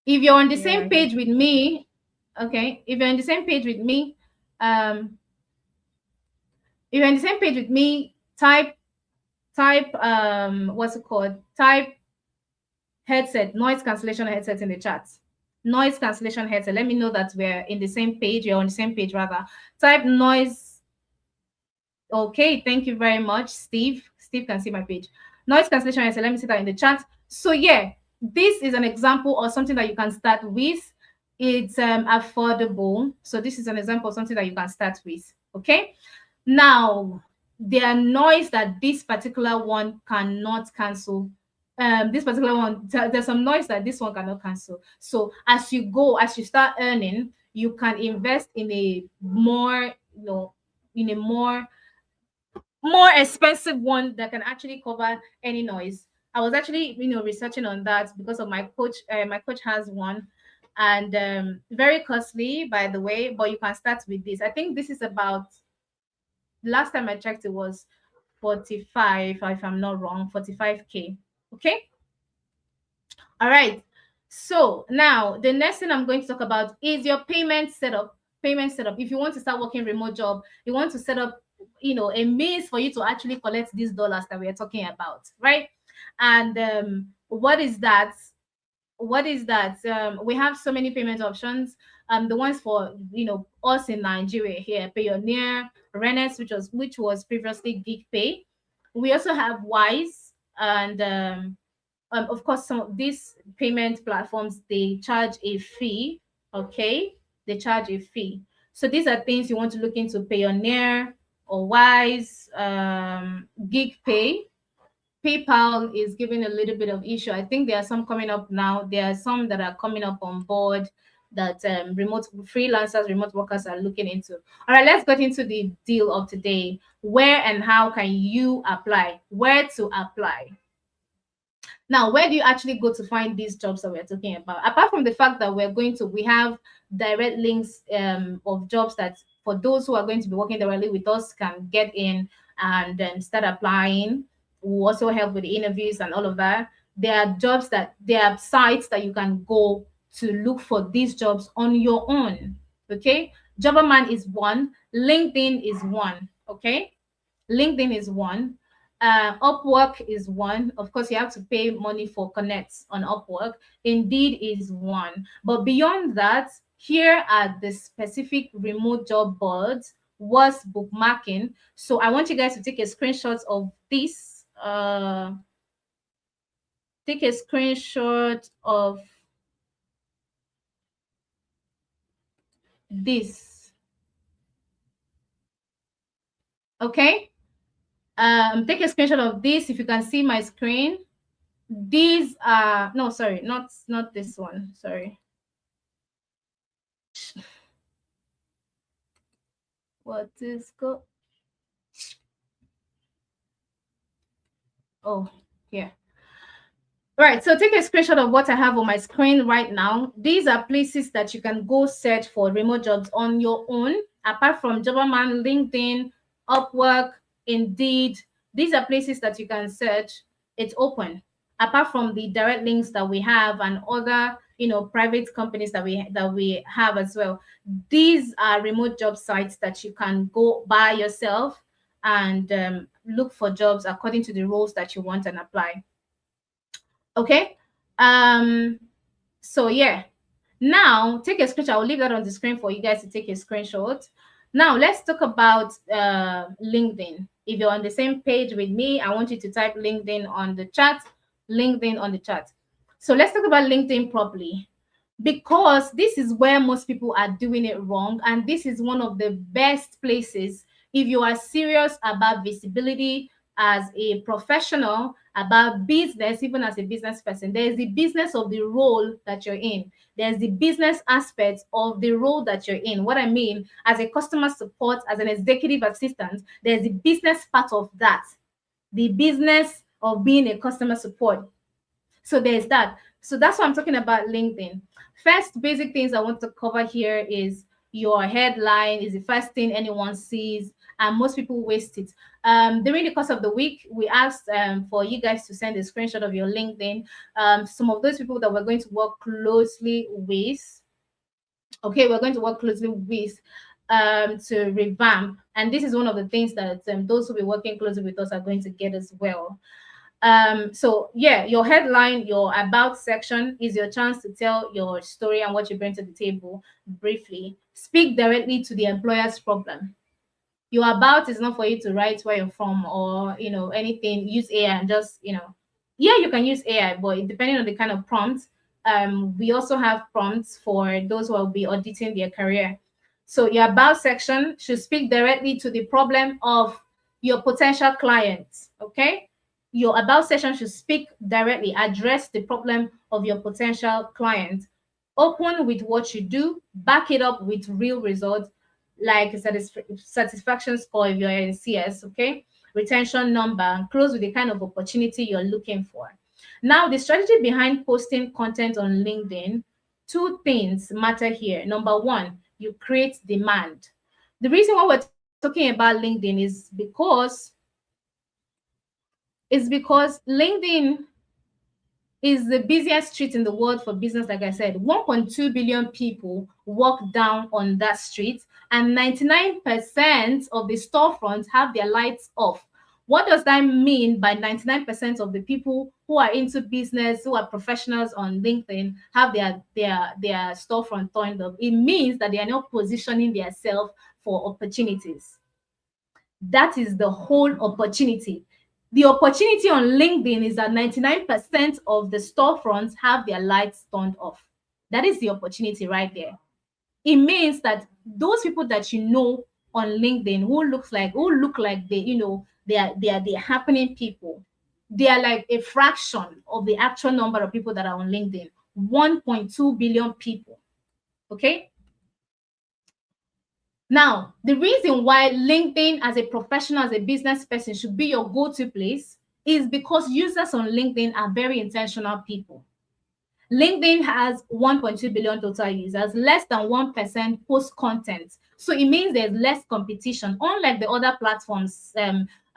If you're on the Yeah, same page with me, okay, if you're on the same page with me, um, if you're on the same page with me, type what's it called? Type headset, noise cancellation headset in the chat. Noise cancellation headset. Let me know that we're in the same page. You're on the same page rather. Type noise. Okay, thank you very much, Steve. Steve can see my page. Noise cancellation headset. Let me see that in the chat. So yeah, this is an example or something that you can start with. It's affordable. So this is an example of something that you can start with. Okay. Now, there are noise that this particular one cannot cancel. This particular one, there's some noise that this one cannot cancel. So as you go, as you start earning, you can invest in a more, in a more expensive one that can actually cover any noise. I was actually, researching on that because of my coach. My coach has one, and very costly, by the way. But you can start with this. I think this is about, last time I checked, it was 45, if I'm not wrong, 45K. Okay. All right. So now the next thing I'm going to talk about is your payment setup. Payment setup. If you want to start working remote job, you want to set up, a means for you to actually collect these dollars that we are talking about, right? And what is that? We have so many payment options. The ones for, us in Nigeria here: Payoneer, Renes, which was previously Gig Pay. We also have Wise, and of course, some of these payment platforms, they charge a fee. Okay, they charge a fee. So these are things you want to look into: Payoneer or Wise, Gig Pay. PayPal is giving a little bit of issue. I think there are some coming up now. There are some that are coming up on board that remote freelancers, remote workers are looking into. All right, let's get into the deal of today. Where and how can you apply? Where to apply? Now, where do you actually go to find these jobs that we're talking about? Apart from the fact that we have direct links of jobs that, for those who are going to be working directly with us, can get in and then start applying. We'll also help with the interviews and all of that. There are sites that you can go to look for these jobs on your own. Okay. Jobberman is one. LinkedIn is one. Okay. LinkedIn is one. Upwork is one. Of course, you have to pay money for connects on Upwork. Indeed is one. But beyond that, here are the specific remote job boards was bookmarking. So I want you guys to take a screenshot of this. Take a screenshot of this. Okay. Take a screenshot of this if you can see my screen. These are, no, sorry, not this one. Sorry. What is go? Oh, yeah. Right. So take a screenshot of what I have on my screen right now. These are places that you can go search for remote jobs on your own. Apart from Jobberman, LinkedIn, Upwork, Indeed, these are places that you can search. It's open. Apart from the direct links that we have and other, private companies that we have as well. These are remote job sites that you can go by yourself and look for jobs according to the roles that you want and apply. Okay. So yeah, now take a screenshot. I'll leave that on the screen for you guys to take a screenshot. Now let's talk about LinkedIn. If you're on the same page with me, I want you to type LinkedIn on the chat. LinkedIn on the chat. So let's talk about LinkedIn properly. because this is where most people are doing it wrong, and this is one of the best places if you are serious about visibility as a professional, about business, even as a business person. There is the business of the role that you're in. There's the business aspect of the role that you're in. What I mean, as a customer support, as an executive assistant, there's the business part of that, the business of being a customer support. So there's that. So that's what I'm talking about LinkedIn. First basic things I want to cover here is your headline is the first thing anyone sees, and most people waste it. During the course of the week, we asked for you guys to send a screenshot of your LinkedIn. Some of those people that we're going to work closely with, okay, we're going to work closely with to revamp. And this is one of the things that those who will be working closely with us are going to get as well. So yeah, your headline, your about section is your chance to tell your story and what you bring to the table briefly. Speak directly to the employer's problem. Your about is not for you to write where you're from or anything. Use AI and just yeah, you can use AI, but depending on the kind of prompt, we also have prompts for those who will be auditing their career. So your about section should speak directly to the problem of your potential clients. Okay, your about section should speak directly, address the problem of your potential client. Open with what you do, back it up with real results, like a satisfaction score if you're in CS, okay? Retention number, and close with the kind of opportunity you're looking for. Now, the strategy behind posting content on LinkedIn, two things matter here. Number one, you create demand. The reason why we're talking about LinkedIn is because LinkedIn is the busiest street in the world for business. Like I said, 1.2 billion people walk down on that street, and 99% of the storefronts have their lights off. What does that mean by 99% of the people who are into business, who are professionals on LinkedIn, have their storefront turned up? It means that they are not positioning themselves for opportunities. That is the whole opportunity. The opportunity on LinkedIn is that 99% of the storefronts have their lights turned off. That is the opportunity right there. It means that those people that you know on LinkedIn who look like they are happening people. They are like a fraction of the actual number of people that are on LinkedIn. 1.2 billion people. Okay? Now, the reason why LinkedIn as a professional, as a business person should be your go-to place is because users on LinkedIn are very intentional people. LinkedIn has 1.2 billion total users, less than 1% post content. So it means there's less competition, unlike the other platforms,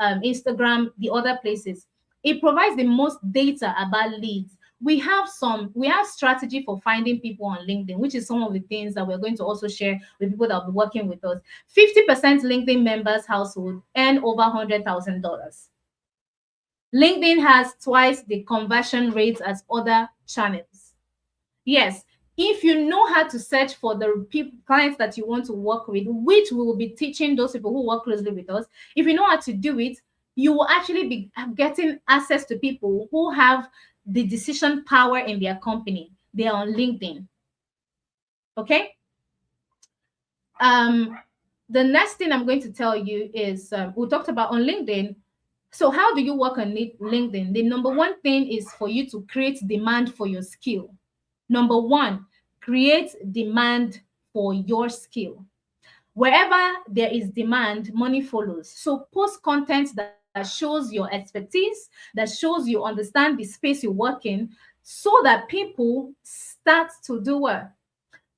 Instagram, the other places. It provides the most data about leads. We have strategy for finding people on LinkedIn, which is some of the things that we're going to also share with people that will be working with us. 50% LinkedIn members household earn over $100,000. LinkedIn has twice the conversion rates as other channels. Yes, if you know how to search for the clients that you want to work with, which we will be teaching those people who work closely with us, if you know how to do it, you will actually be getting access to people who have the decision power in their company. They are on LinkedIn. Okay. The next thing I'm going to tell you is we talked about on LinkedIn. So how do you work on LinkedIn? The number one thing is for you to create demand for your skill. Number one, create demand for your skill. Wherever there is demand, money follows. So post content that shows your expertise, that shows you understand the space you work in, so that people start to do what?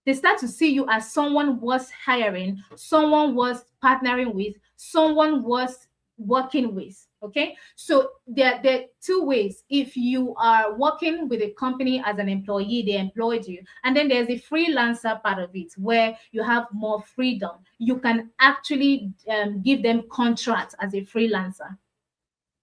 They start to see you as someone worth hiring, someone worth partnering with, someone worth working with. Okay, so there are two ways. If you are working with a company as an employee, they employed you, and then there's the freelancer part of it where you have more freedom. You can actually give them contracts as a freelancer.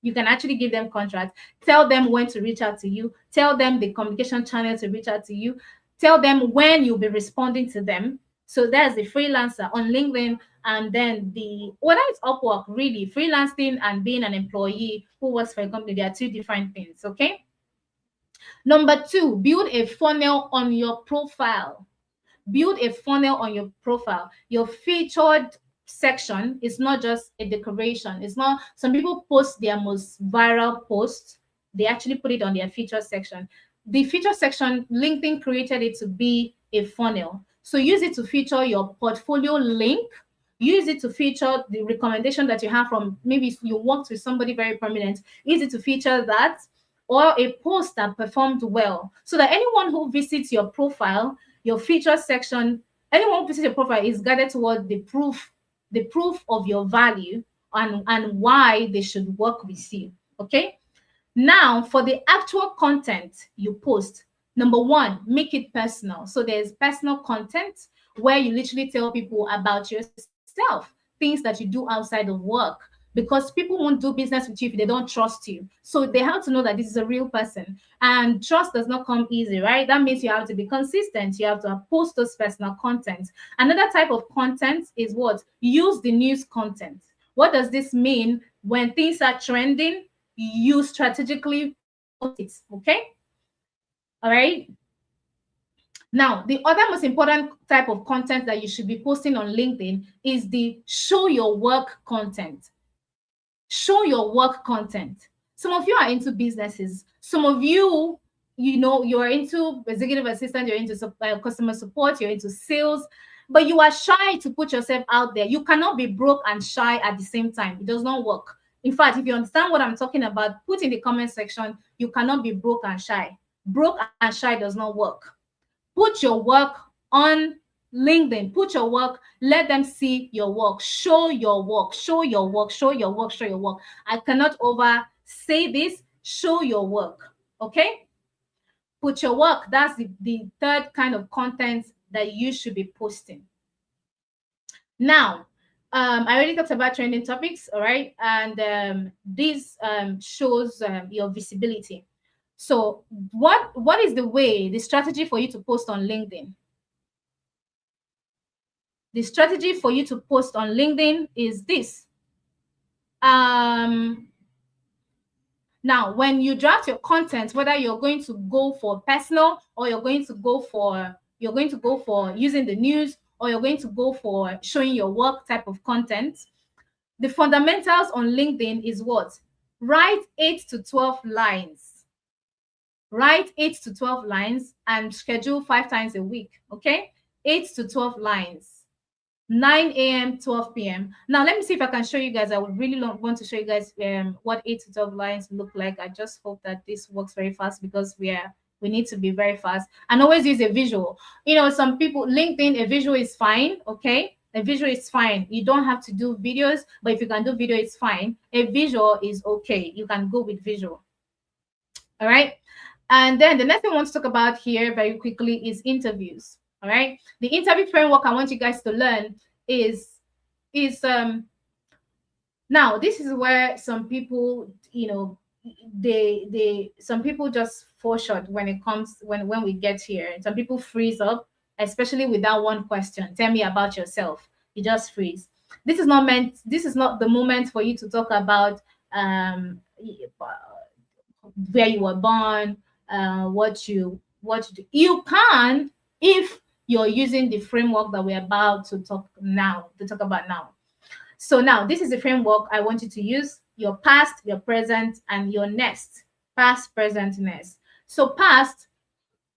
You can actually give them contracts, tell them when to reach out to you, tell them the communication channel to reach out to you, tell them when you'll be responding to them. So there's the freelancer on LinkedIn, and then the whether it's Upwork, really freelancing and being an employee who works for a company, they are two different things. Okay. Number two, build a funnel on your profile. Build a funnel on your profile. Your featured section is not just a decoration. It's not, some people post their most viral posts, they actually put it on their featured section. The feature section, LinkedIn created it to be a funnel. So use it to feature your portfolio link. Use it to feature the recommendation that you have from, maybe you worked with somebody very prominent. Use it to feature that, or a post that performed well, so that anyone who visits your profile, your feature section, anyone who visits your profile is guided toward the proof of your value, and why they should work with you. Okay. Now, for the actual content you post, number one, make it personal. So there's personal content where you literally tell people about yourself, things that you do outside of work, because people won't do business with you if they don't trust you. So they have to know that this is a real person. And trust does not come easy, right? That means you have to be consistent. You have to post those personal content. Another type of content is what? Use the news content. What does this mean? When things are trending, you strategically post it. Okay. All right. Now, the other most important type of content that you should be posting on LinkedIn is the show your work content. Show your work content. Some of you are into businesses. Some of you, you are into executive assistant, you're into customer support, you're into sales, but you are shy to put yourself out there. You cannot be broke and shy at the same time. It does not work. In fact, if you understand what I'm talking about, put in the comment section, you cannot be broke and shy. Broke and shy does not work. Put your work on LinkedIn. Put your work. Let them see your work. Show your work. Show your work. Show your work. Show your work. I cannot over say this. Show your work. Okay? Put your work. That's the third kind of content that you should be posting. Now, I already talked about trending topics, all right? And this shows your visibility. So what is the strategy for you to post on LinkedIn? The strategy for you to post on LinkedIn is this. Now, when you draft your content, whether you're going to go for personal, or you're going to go for using the news, or you're going to go for showing your work type of content, the fundamentals on LinkedIn is what? Write 8 to 12 lines. Write 8 to 12 lines and schedule 5 times a week. Okay? 8 to 12 lines. 9 a.m., 12 p.m. Now, let me see if I can show you guys. I would really want to show you guys what 8 to 12 lines look like. I just hope that this works very fast, because we need to be very fast. And always use a visual. Some people, LinkedIn, a visual is fine, okay? A visual is fine. You don't have to do videos, but if you can do video, it's fine. A visual is okay. You can go with visual. All right? And then the next thing I want to talk about here very quickly is interviews. All right. The interview framework I want you guys to learn is now this is where some people, some people just fall short when it comes when we get here. Some people freeze up, especially with that one question. Tell me about yourself. You just freeze. This is not the moment for you to talk about where you were born, what you do. You can, if you're using the framework that we're about to talk about now. So now this is the framework I want you to use: your past, your present, and your next. Past, present, next. So past,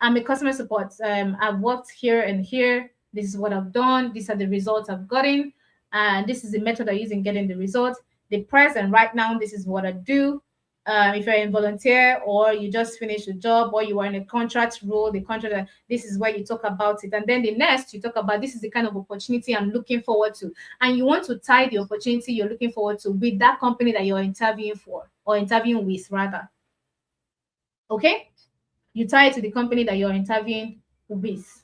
I'm a customer support. I've worked here and here. This is what I've done. These are the results I've gotten. And this is the method I use in getting the results. The present, right now, this is what I do. If you're in volunteer, or you just finished a job, or you are in a contract role, this is where you talk about it. And then the next, you talk about, this is the kind of opportunity I'm looking forward to. And you want to tie the opportunity you're looking forward to with that company that you're interviewing for, or interviewing with, rather. Okay? You tie it to the company that you're interviewing with.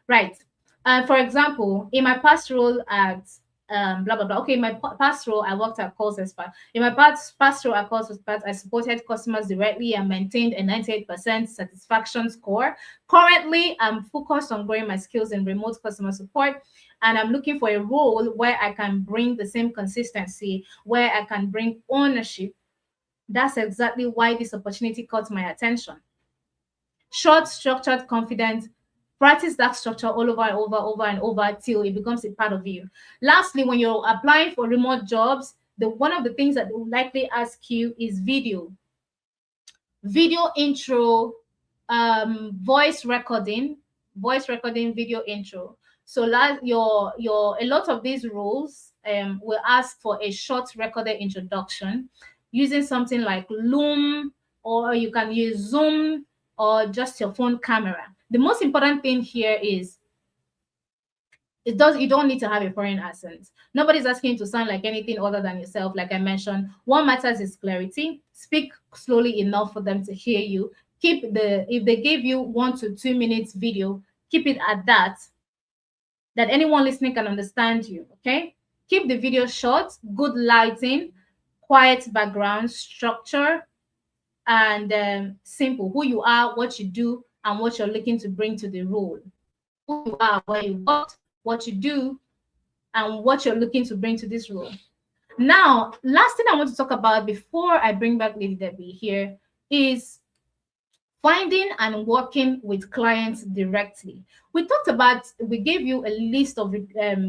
Right. For example, in my past role at blah blah blah. Okay, in my past role, I worked at Calls Expert. In my past role at Calls Expert, I supported customers directly and maintained a 98% satisfaction score. Currently, I'm focused on growing my skills in remote customer support, and I'm looking for a role where I can bring the same consistency, where I can bring ownership That's exactly why this opportunity caught my attention. Short, structured, confident. Practice that structure all over and over and over till it becomes a part of you. Lastly, when you're applying for remote jobs, the one of the things that they will likely ask you is video intro, voice recording, video intro. So your a lot of these roles will ask for a short recorded introduction using something like Loom, or you can use Zoom, or just your phone camera. The most important thing here is you don't need to have a foreign accent. Nobody's asking you to sound like anything other than yourself. Like I mentioned, what matters is clarity. Speak slowly enough for them to hear you. If they give you 1 to 2 minutes video, keep it at that anyone listening can understand you. Okay, keep the video short, good lighting, quiet background, structure, and simple. Who you are, what you do, and what you're looking to bring to the role. Who you are, where you worked, what you do, and what you're looking to bring to this role. Now, last thing I want to talk about before I bring back Lady Debbie here is finding and working with clients directly. We gave you a list of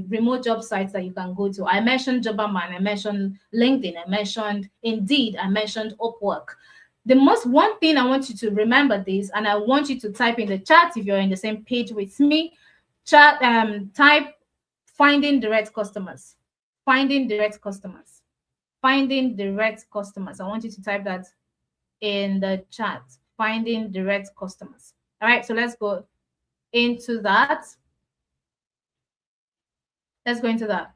remote job sites that you can go to. I mentioned Jobberman, I mentioned LinkedIn, I mentioned Indeed, I mentioned Upwork. One thing I want you to remember this, and I want you to type in the chat if you're in the same page with me. Type finding direct customers. Finding direct customers. Finding direct customers. I want you to type that in the chat. Finding direct customers. All right, so let's go into that. Let's go into that.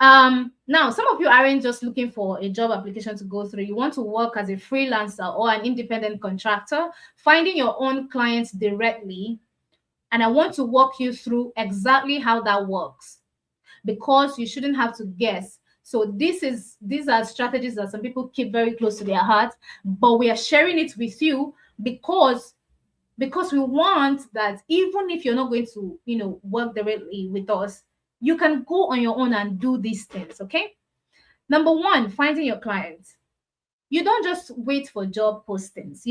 Now, some of you aren't just looking for a job application to go through. You want to work as a freelancer or an independent contractor, finding your own clients directly. And I want to walk you through exactly how that works, because you shouldn't have to guess. So these are strategies that some people keep very close to their heart, but we are sharing it with you because we want that even if you're not going to, work directly with us, you can go on your own and do these things. Okay. Number one, finding your clients. You don't just wait for job postings.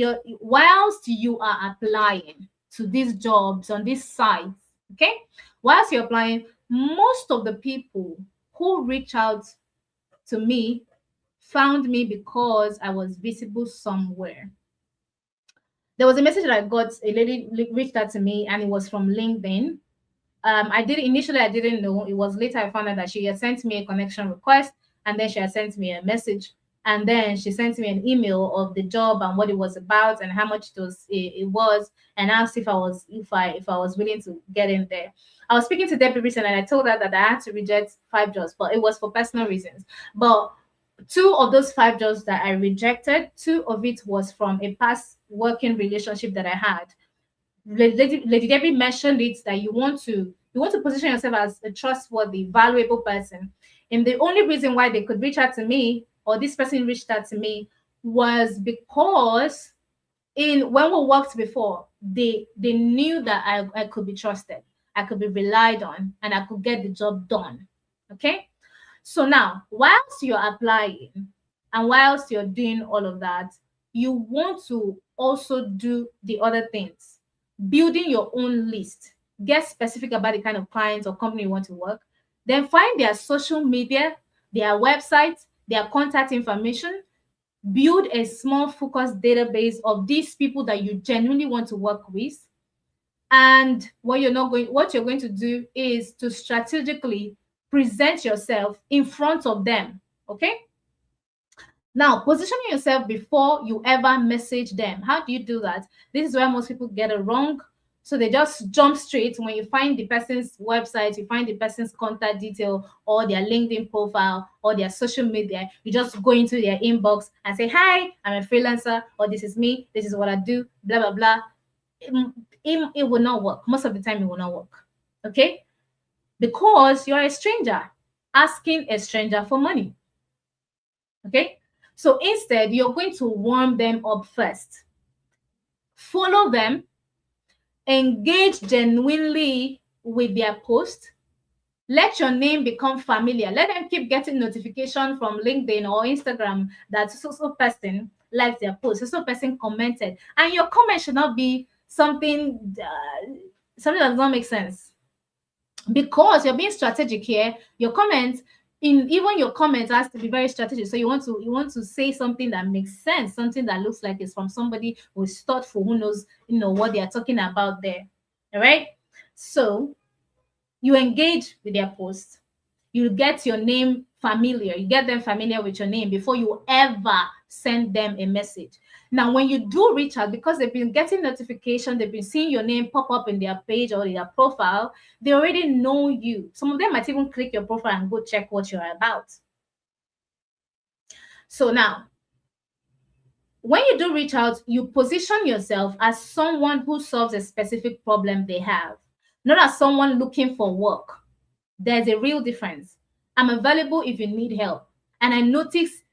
Whilst you are applying to these jobs on these sites, okay, whilst you're applying, most of the people who reach out to me found me because I was visible somewhere. There was a message that I got. A lady reached out to me, and it was from LinkedIn. I didn't know. It was later I found out that she had sent me a connection request, and then she had sent me a message, and then she sent me an email of the job and what it was about and how much it was, and asked if I was willing to get in there. I was speaking to Debbie recently, and I told her that I had to reject 5 jobs, but it was for personal reasons. But 2 of those 5 jobs that I rejected, 2 of it was from a past working relationship that I had. Lady Debbie mentioned it, that you want to position yourself as a trustworthy, valuable person. And the only reason why they could reach out to me, or this person reached out to me, was because when we worked before, they knew that I could be trusted, I could be relied on, and I could get the job done. Okay. So now, whilst you're applying and whilst you're doing all of that, you want to also do the other things. Building your own list. Get specific about the kind of clients or company you want to work. Then find their social media, their website, their contact information. Build a small focused database of these people that you genuinely want to work with. And what you're going to do is to strategically present yourself in front of them. Okay. Now, positioning yourself before you ever message them. How do you do that? This is where most people get it wrong. So they just jump straight. When you find the person's website, you find the person's contact detail or their LinkedIn profile or their social media, you just go into their inbox and say, "Hi, I'm a freelancer," or "This is me, this is what I do," blah, blah, blah. It will not work. Most of the time, it will not work. Okay? Because you're a stranger asking a stranger for money. Okay? So instead, you're going to warm them up first. Follow them. Engage genuinely with their post. Let your name become familiar. Let them keep getting notification from LinkedIn or Instagram that so person liked their post, so person commented, and your comment should not be something something that does not make sense, because you're being strategic here. Your comments, in even your comments, has to be very strategic. So you want to say something that makes sense, something that looks like it's from somebody who's thoughtful, who knows what they are talking about there. All right. So you engage with their post. You get your name familiar. You get them familiar with your name before you ever send them a message. Now, when you do reach out, because they've been getting notification, they've been seeing your name pop up in their page or their profile, they already know you. Some of them might even click your profile and go check what you're about. So now, when you do reach out, you position yourself as someone who solves a specific problem they have, not as someone looking for work. There's a real difference. I'm available if you need help. And I noticed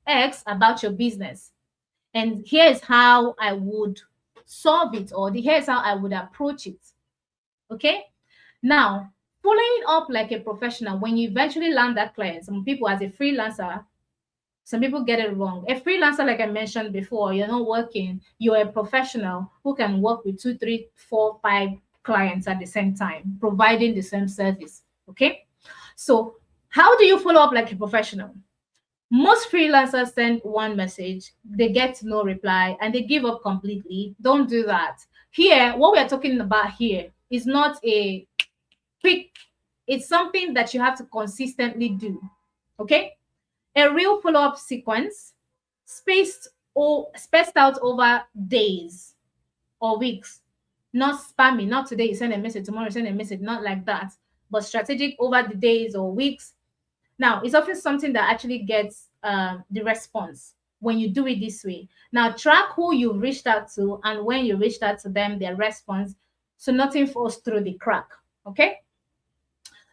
X about your business. And here's how I would solve it, or here's how I would approach it. Okay? Now, following up like a professional, when you eventually land that client, some people as a freelancer, some people get it wrong. A freelancer, like I mentioned before, you're not working, you're a professional who can work with 2, 3, 4, 5 clients at the same time, providing the same service. Okay. So how do you follow up like a professional? Most freelancers send one message, they get no reply, and they give up completely. Don't do that. Here, what we are talking about here is not a quick, it's something that you have to consistently do. Okay. A real follow-up sequence spaced out over days or weeks, not spammy, not today you send a message, tomorrow you send a message, not like that, but strategic over the days or weeks. Now, it's often something that actually gets the response when you do it this way. Now, track who you reached out to and when you reached out to them, their response, so nothing falls through the crack. Okay.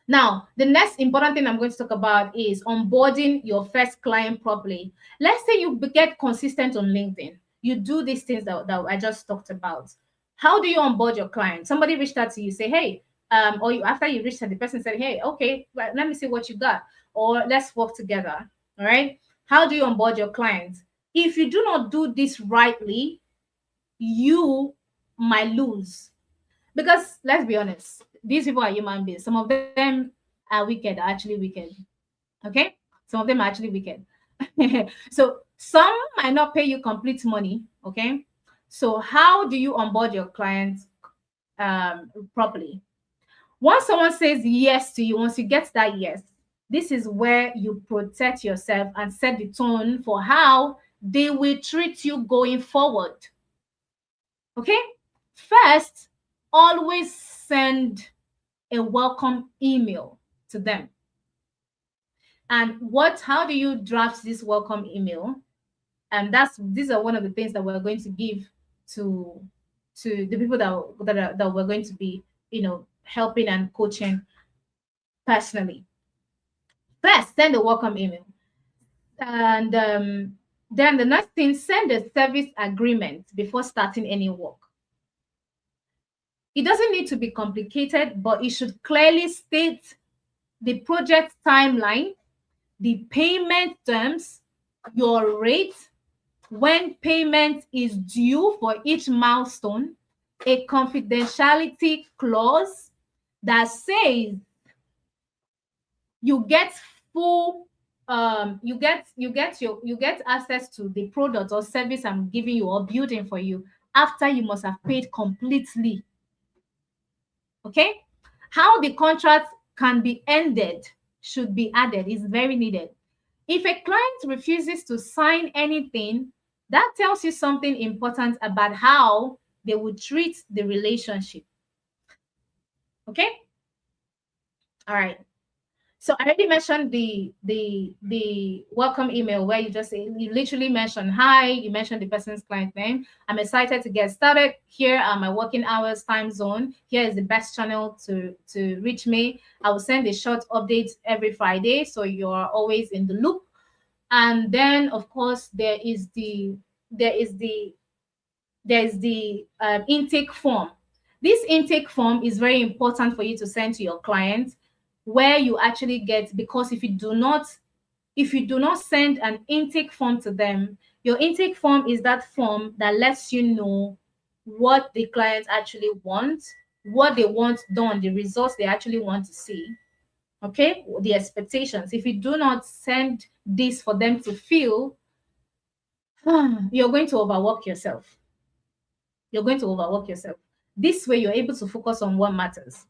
Now, the next important thing I'm going to talk about is onboarding your first client properly. Let's say you get consistent on LinkedIn. You do these things that I just talked about. How do you onboard your client? Somebody reached out to you, say, hey, after you reached out, the person said, hey, okay, let me see what you got, or let's work together. All right. How do you onboard your clients? If you do not do this rightly, you might lose. Because let's be honest, these people are human beings. Some of them are wicked, are actually wicked. Okay? Some of them are actually wicked. So some might not pay you complete money. Okay? So how do you onboard your clients properly? Once someone says yes to you, once you get that yes, this is where you protect yourself and set the tone for how they will treat you going forward. Okay? First, always send a welcome email to them. And how do you draft this welcome email? And these are one of the things that we're going to give to the people that we're going to be, helping and coaching personally. First, send a welcome email. And then the next thing, send a service agreement before starting any work. It doesn't need to be complicated, but it should clearly state the project timeline, the payment terms, your rate, when payment is due for each milestone, a confidentiality clause that says you get full you get access to the product or service I'm giving you or building for you after you must have paid completely. Okay? How the contract can be ended should be added. It's very needed. If a client refuses to sign anything, that tells you something important about how they would treat the relationship. Okay? All right. So I already mentioned the welcome email where you literally mention hi, you mention the person's client name. I'm excited to get started. Here are my working hours, time zone. Here is the best channel to reach me. I will send a short update every Friday, so you're always in the loop. And then of course there is the intake form. This intake form is very important for you to send to your clients. where you actually get, because if you do not send an intake form to them, your intake form is that form that lets you know what the clients actually want, what they want done, the results they actually want to see. Okay, the expectations. If you do not send this for them to feel, you're going to overwork yourself. You're going to overwork yourself. This way, you're able to focus on what matters.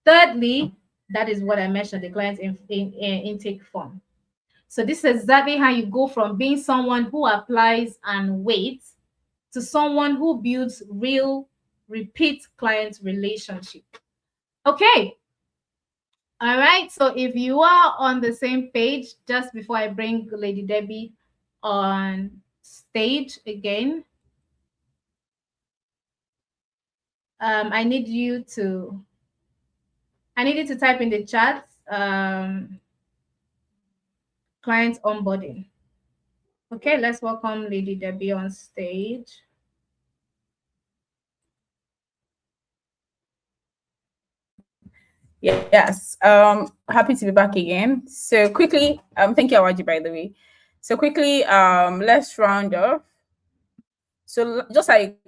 Thirdly, that is what I mentioned, the client intake form. So this is exactly how you go from being someone who applies and waits to someone who builds real repeat client relationship. Okay. All right. So if you are on the same page, just before I bring Lady Debbie on stage again, I need you to type in the chat, client onboarding. Okay, let's welcome Lady Debbie on stage. Yes, happy to be back again. So quickly, thank you, Awaji, by the way. So quickly, let's round off. So just like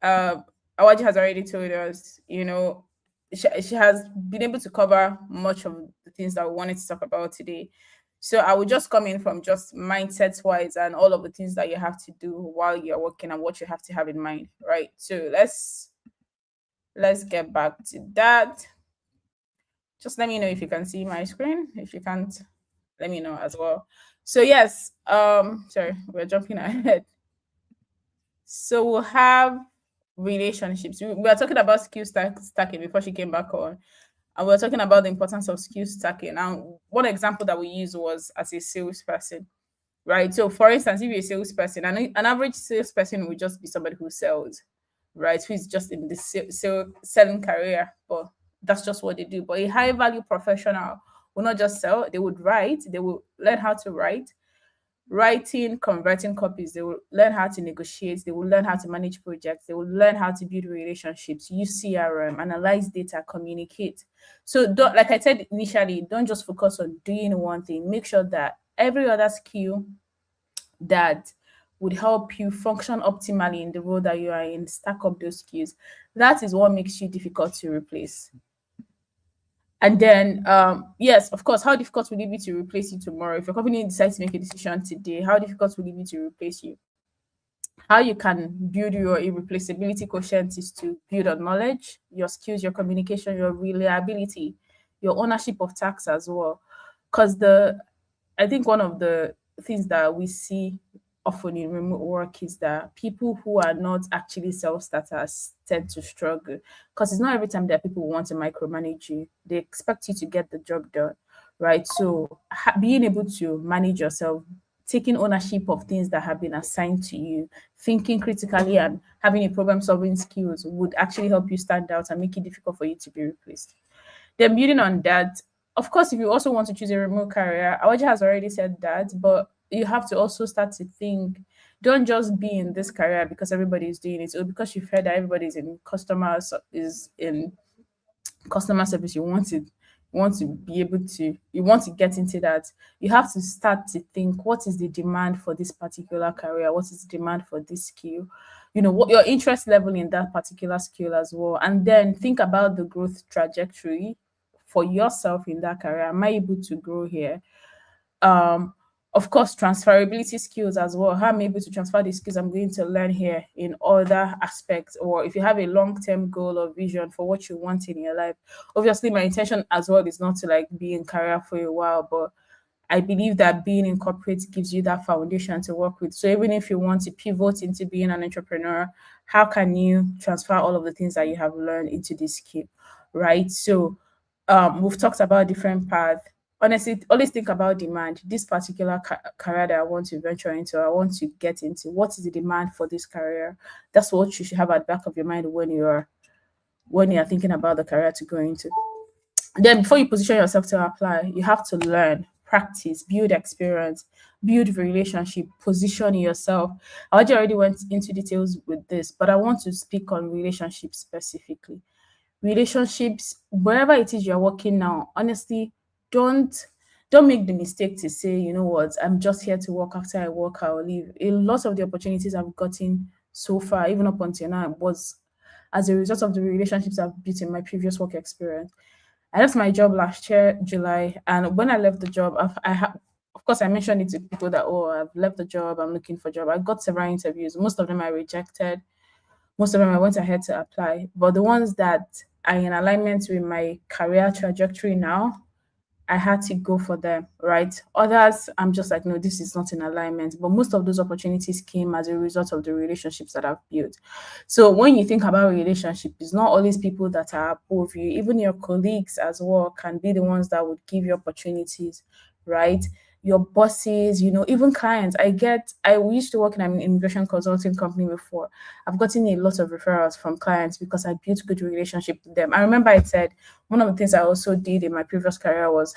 Awaji has already told us, she has been able to cover much of the things that we wanted to talk about today. So I will just come in from just mindset wise and all of the things that you have to do while you're working and what you have to have in mind, right? So let's get back to that. Just let me know if you can see my screen. If you can't, let me know as well. So yes, sorry, we're jumping ahead. So we'll have relationships. We are talking about stacking before she came back on. And we are talking about the importance of skill stacking. And one example that we used was as a salesperson, right? So for instance, if you're a salesperson, an average salesperson would just be somebody who sells, right? Who is just in the selling career, but that's just what they do. But a high value professional will not just sell, they would write, they will learn how to write, writing, converting copies, they will learn how to negotiate, they will learn how to manage projects, they will learn how to build relationships, use CRM, analyze data, communicate. So don't, like I said initially, don't just focus on doing one thing. Make sure that every other skill that would help you function optimally in the role that you are in, stack up those skills. That is what makes you difficult to replace. And then, yes, of course, how difficult will it be to replace you tomorrow? If your company decides to make a decision today, how difficult will it be to replace you? How you can build your irreplaceability quotient is to build on knowledge, your skills, your communication, your reliability, your ownership of tasks as well. Because I think one of the things that we see often in remote work is that people who are not actually self-starters tend to struggle, because it's not every time that people want to micromanage you. They expect you to get the job done, right? So being able to manage yourself, taking ownership of things that have been assigned to you, thinking critically and having a problem solving skills would actually help you stand out and make it difficult for you to be replaced. Then building on that, of course, if you also want to choose a remote career, Awaji has already said that, but you have to also start to think, don't just be in this career because everybody is doing it, or because you've heard that everybody is in customer service, you want to get into that. You have to start to think, what is the demand for this particular career? What is the demand for this skill? What your interest level in that particular skill as well. And then think about the growth trajectory for yourself in that career. Am I able to grow here? Of course, transferability skills as well. How I'm able to transfer the skills I'm going to learn here in other aspects, or if you have a long-term goal or vision for what you want in your life. Obviously, my intention as well is not to like be in career for a while, but I believe that being in corporate gives you that foundation to work with. So even if you want to pivot into being an entrepreneur, how can you transfer all of the things that you have learned into this skill, right? So we've talked about different paths. Honestly, always think about demand. This particular career that I want to venture into, I want to get into, what is the demand for this career? That's what you should have at the back of your mind when you're thinking about the career to go into. Then before you position yourself to apply, you have to learn, practice, build experience, build relationship, position yourself. I already went into details with this, but I want to speak on relationships specifically. relationships, wherever it is you're working now, honestly, don't make the mistake to say, you know what, I'm just here to work. After I work, I'll leave. A lot of the opportunities I've gotten so far, even up until now, was as a result of the relationships I've built in my previous work experience. I left my job last year, July, and when I left the job, of course, I mentioned it to people that, oh, I've left the job, I'm looking for a job. I got several interviews. Most of them I rejected. Most of them I went ahead to apply. But the ones that are in alignment with my career trajectory now, I had to go for them, right? Others, I'm just like, no, this is not in alignment. But most of those opportunities came as a result of the relationships that I've built. So when you think about relationship, it's not always people that are above you. Even your colleagues as well can be the ones that would give you opportunities, right? Your bosses, even clients. I used to work in an immigration consulting company before. I've gotten a lot of referrals from clients because I built good relationship with them. I remember I said one of the things I also did in my previous career was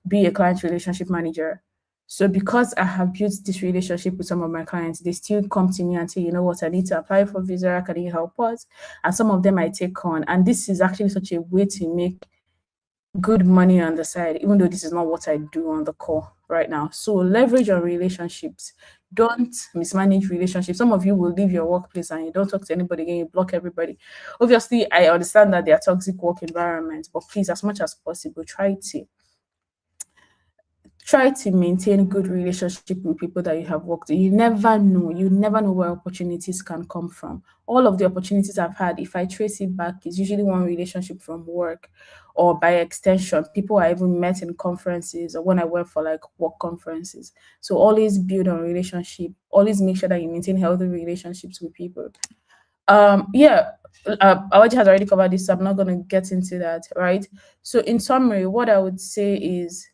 be a client relationship manager. So because I have built this relationship with some of my clients, they still come to me and say, you know what, I need to apply for visa. Can you help us? And some of them I take on. And this is actually such a way to make good money on the side, even though this is not what I do on the core right now. So leverage on relationships. Don't mismanage relationships. Some of you will leave your workplace and you don't talk to anybody again, you block everybody. Obviously, I understand that there are toxic work environments, but please, as much as possible, try to maintain good relationship with people that you have worked with. You never know where opportunities can come from. All of the opportunities I've had, if I trace it back, is usually one relationship from work, or by extension people I even met in conferences, or when I went for like work conferences. So always build on relationship, always make sure that you maintain healthy relationships with people. Yeah, Awaji has already covered this, so I'm not going to get into that, right? So in summary, what I would say is,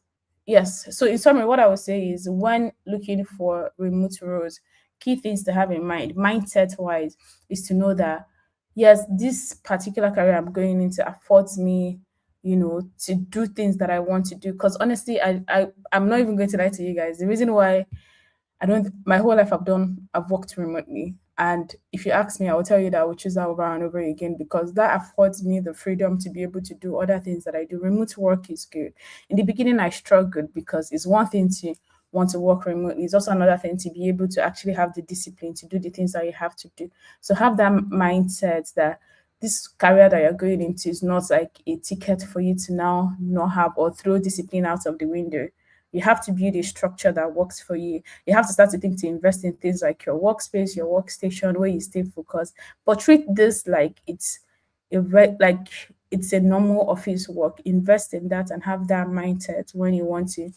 yes. So in summary, what I would say is, when looking for remote roles, key things to have in mind, mindset wise, is to know that yes, this particular career I'm going into affords me, to do things that I want to do. Because honestly, I'm not even going to lie to you guys. The reason why my whole life I've worked remotely. And if you ask me, I will tell you that I would choose that over and over again, because that affords me the freedom to be able to do other things that I do. Remote work is good. In the beginning, I struggled because it's one thing to want to work remotely. It's also another thing to be able to actually have the discipline to do the things that you have to do. So have that mindset that this career that you're going into is not like a ticket for you to now not have, or throw discipline out of the window. You have to build a structure that works for you. You have to start to think to invest in things like your workspace, your workstation, where you stay focused. But treat this like it's a normal office work. Invest in that and have that mindset when you want to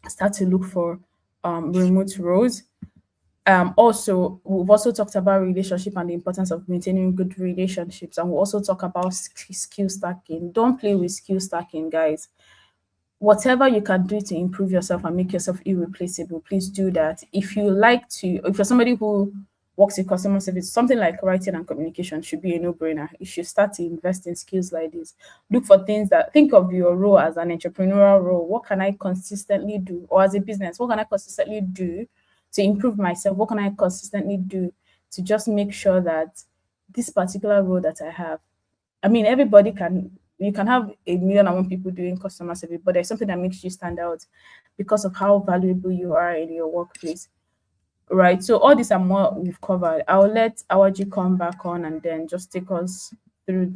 start to look for remote roles. Also, we've also talked about relationship and the importance of maintaining good relationships, and we'll also talk about skill stacking. Don't play with skill stacking, guys. Whatever you can do to improve yourself and make yourself irreplaceable, please do that. If you're somebody who works in customer service, something like writing and communication should be a no-brainer. You should start to invest in skills like this. Look for things think of your role as an entrepreneurial role. What can I consistently do? Or as a business, what can I consistently do to improve myself? What can I consistently do to just make sure that this particular role that I have, I mean, you can have 1,000,001 people doing customer service, but there's something that makes you stand out because of how valuable you are in your workplace, right? So all this and more we've covered. I'll let Awaji come back on and then just take us through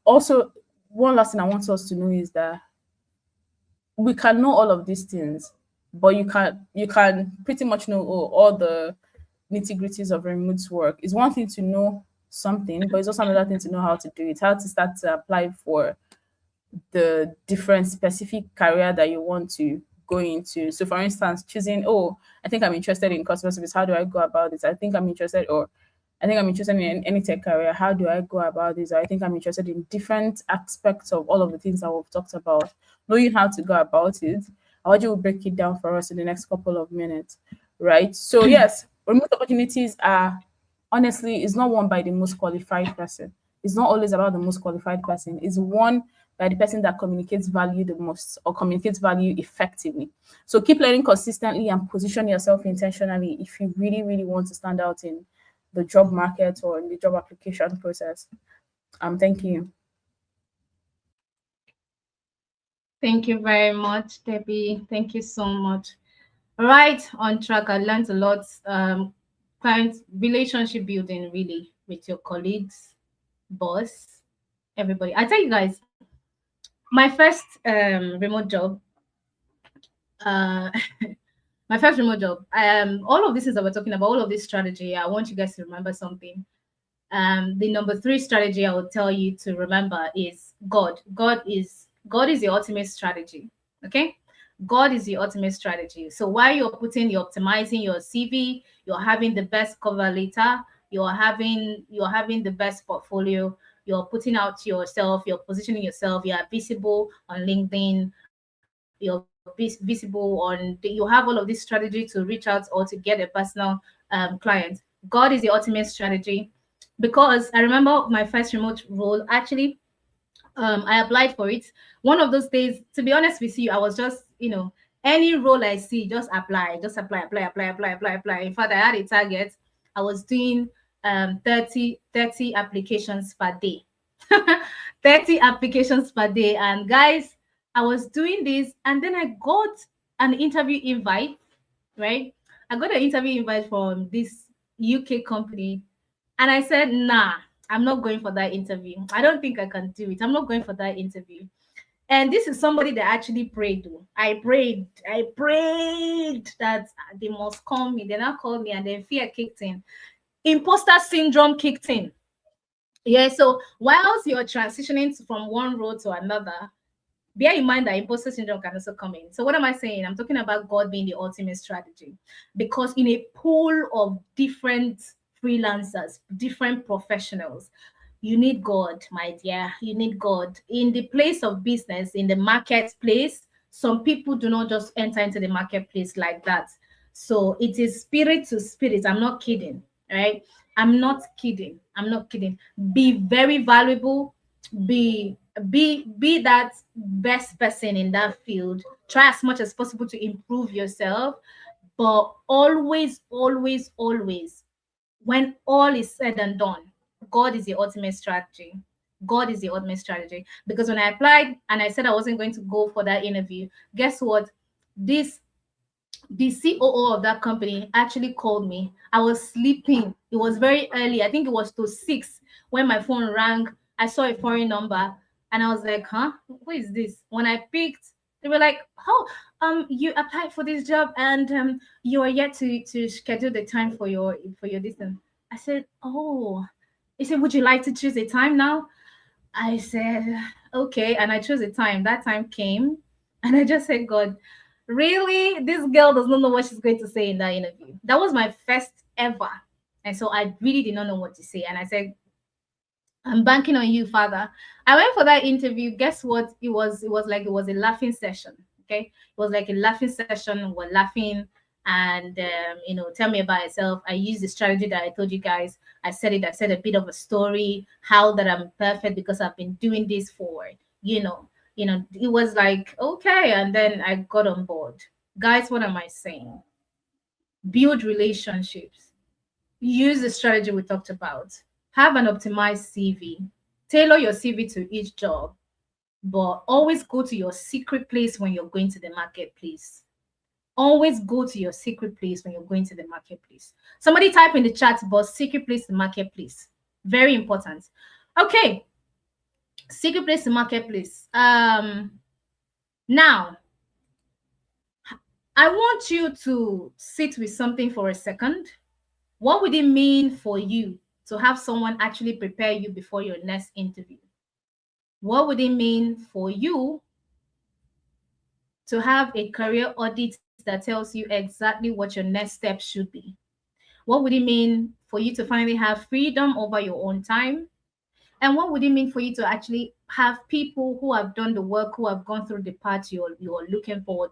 also one last thing I want us to know is that we can know all of these things, but you can pretty much know all the nitty-gritties of remote work. It's one thing to know something, but it's also another thing to know how to do it, how to start to apply for the different specific career that you want to go into. So for instance, choosing, I think I'm interested in customer service. How do I go about this? I think I'm interested in any tech career. How do I go about this? I think I'm interested in different aspects of all of the things that we've talked about. Knowing how to go about it, Awaji will break it down for us in the next couple of minutes, right? So yes, remote opportunities are, honestly, it's not won by the most qualified person. It's not always about the most qualified person. It's won by the person that communicates value the most, or communicates value effectively. So keep learning consistently and position yourself intentionally if you really, really want to stand out in the job market or in the job application process. Thank you. Thank you very much, Debbie. Thank you so much. Right on track. I learned a lot. Client relationship building, really, with your colleagues, boss, everybody. I tell you guys, my first remote job, uh, my first remote job, all of this is that we're talking about, all of this strategy. I want you guys to remember something. The number 3 strategy I will tell you to remember is God. God is the ultimate strategy. Okay, God is the ultimate strategy. So while you're optimizing your CV, you're having the best cover letter, you're having the best portfolio, you're putting out yourself, you're positioning yourself, you are visible on LinkedIn, you're visible you have all of this strategy to reach out or to get a personal client. God is the ultimate strategy, because I remember my first remote role. Actually, I applied for it. One of those days, to be honest with you, I was just, any role I see, just apply, apply. In fact, I had a target. I was doing 30 applications per day. 30 applications per day. And guys, I was doing this, and then I got an interview invite, right? I got an interview invite from this UK company, and I said, nah, I'm not going for that interview. I don't think I can do it. I'm not going for that interview. And this is somebody that actually prayed. Though. I prayed that they must call me. They not call me, and then fear kicked in. Imposter syndrome kicked in. Yeah, so whilst you're transitioning from one role to another, bear in mind that imposter syndrome can also come in. So what am I saying? I'm talking about God being the ultimate strategy, because in a pool of different freelancers, different professionals, you need God, my dear. You need God in the place of business, in the marketplace. Some people do not just enter into the marketplace like that. So it is spirit to spirit. I'm not kidding, right? I'm not kidding. I'm not kidding. Be very valuable. Be that best person in that field. Try as much as possible to improve yourself, but always, when all is said and done, God is the ultimate strategy. God is the ultimate strategy. Because when I applied and I said I wasn't going to go for that interview, guess what? This the COO of that company actually called me. I was sleeping. It was very early. I think it was to 6 when my phone rang. I saw a foreign number and I was like, huh? Who is this? When I picked, they were like, oh, you applied for this job and you are yet to schedule the time for your distance. I said, oh. He said, would you like to choose a time now? I said, okay. And I chose a time. That time came. And I just said, God, really? This girl does not know what she's going to say in that interview. That was my first ever. And so I really did not know what to say. And I said, I'm banking on you, Father. I went for that interview. Guess what? It was a laughing session. Okay. It was like a laughing session. We're laughing and tell me about yourself. I used the strategy that I told you guys. I said a bit of a story, how that I'm perfect because I've been doing this for, it was like, okay, and then I got on board. Guys, what am I saying? Build relationships. Use the strategy we talked about. Have an optimized CV. Tailor your CV to each job, but always go to your secret place when you're going to the marketplace. Always go to your secret place when you're going to the marketplace. Somebody type in the chat box, secret place to marketplace. Very important. Okay. Secret place to marketplace. Now, I want you to sit with something for a second. What would it mean for you to have someone actually prepare you before your next interview? What would it mean for you to have a career audit that tells you exactly what your next step should be? What would it mean for you to finally have freedom over your own time? And what would it mean for you to actually have people who have done the work, who have gone through the path you're looking forward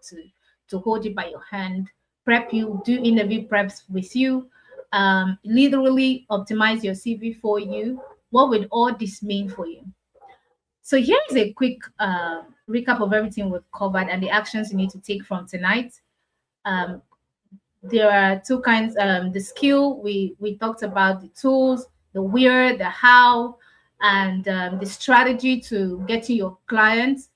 to hold you by your hand, prep you, do interview preps with you, literally optimize your CV for you? What would all this mean for you? So here is a quick recap of everything we've covered and the actions you need to take from tonight. Um, there are two kinds. The skill, we talked about the tools, the where, the how, and the strategy to getting your clients,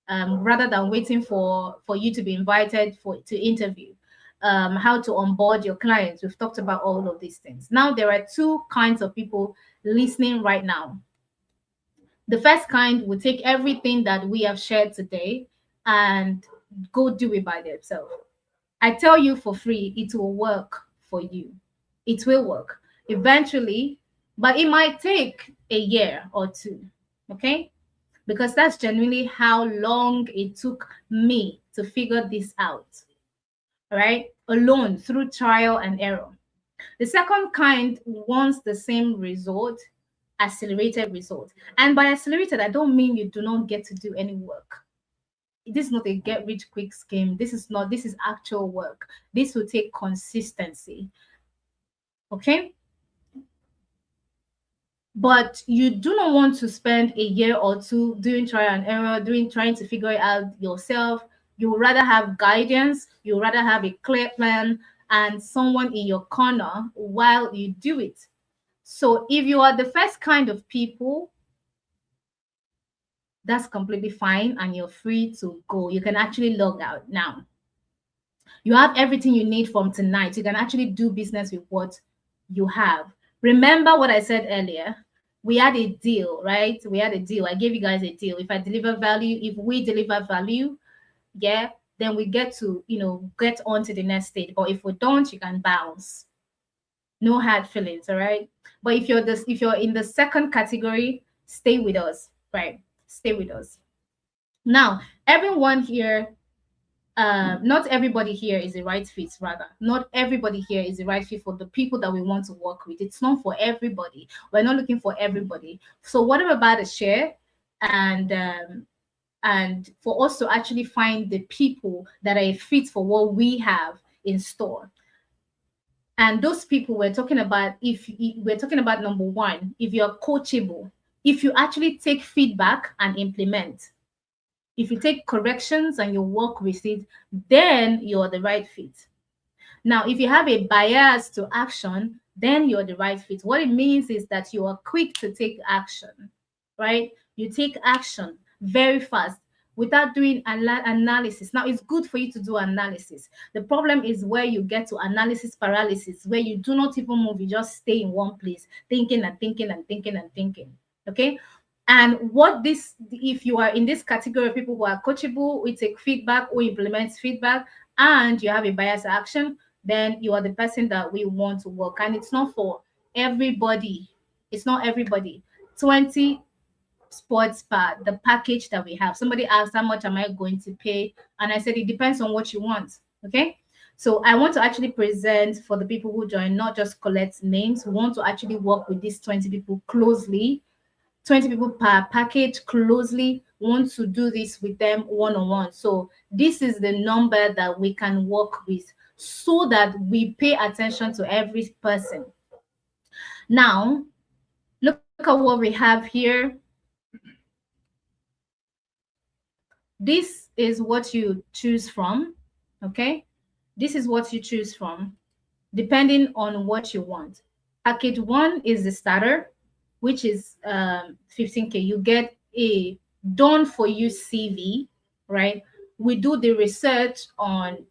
rather than waiting for you to be invited for to interview. How to onboard your clients. We've talked about all of these things. Now there are two kinds of people listening right now. The first kind will take everything that we have shared today and go do it by themselves. I tell you for free, it will work for you. It will work eventually, but it might take a year or two. Okay? Because that's genuinely how long it took me to figure this out. All right? Alone through trial and error. The second kind wants the same result, accelerated result. And by accelerated, I don't mean you do not get to do any work. This is not a get rich quick scheme. This is not, this is actual work. This will take consistency. Okay? But you do not want to spend a year or two doing trial and error, trying to figure it out yourself. You would rather have guidance, you would rather have a clear plan and someone in your corner while you do it. So if you are the first kind of people, that's completely fine and you're free to go. You can actually log out now. You have everything you need from tonight. You can actually do business with what you have. Remember what I said earlier? We had a deal, right? We had a deal. I gave you guys a deal. If I deliver value, if we deliver value, yeah, then we get to, get on to the next stage. But if we don't, you can bounce. No hard feelings, all right? But if you're in the second category, stay with us, right? Stay with us. Now, everyone here, not everybody here is the right fit, rather. Not everybody here is the right fit for the people that we want to work with. It's not for everybody. We're not looking for everybody. So what I'm about to share, and for us to actually find the people that are a fit for what we have in store. And those people we're talking about, if we're talking about number one, if you're coachable, if you actually take feedback and implement, if you take corrections and you work with it, then you're the right fit. Now, if you have a bias to action, then you're the right fit. What it means is that you are quick to take action, right? You take action very fast without doing analysis. Now, it's good for you to do analysis. The problem is where you get to analysis paralysis, where you do not even move, you just stay in one place, thinking and thinking and thinking and thinking. Okay. And if you are in this category of people who are coachable, we take feedback, who implements feedback, and you have a bias action, then you are the person that we want to work. And it's not for everybody. It's not everybody. 20 sports bar, the package that we have. Somebody asked, how much am I going to pay? And I said, it depends on what you want. Okay. So I want to actually present for the people who join, not just collect names. We want to actually work with these 20 people closely. 20 people per package closely, want to do this with them one-on-one. So this is the number that we can work with so that we pay attention to every person. Now, look at what we have here. This is what you choose from, okay? This is what you choose from, depending on what you want. Package one is the starter, which is 15K. You get a done for you CV, right? We do the research on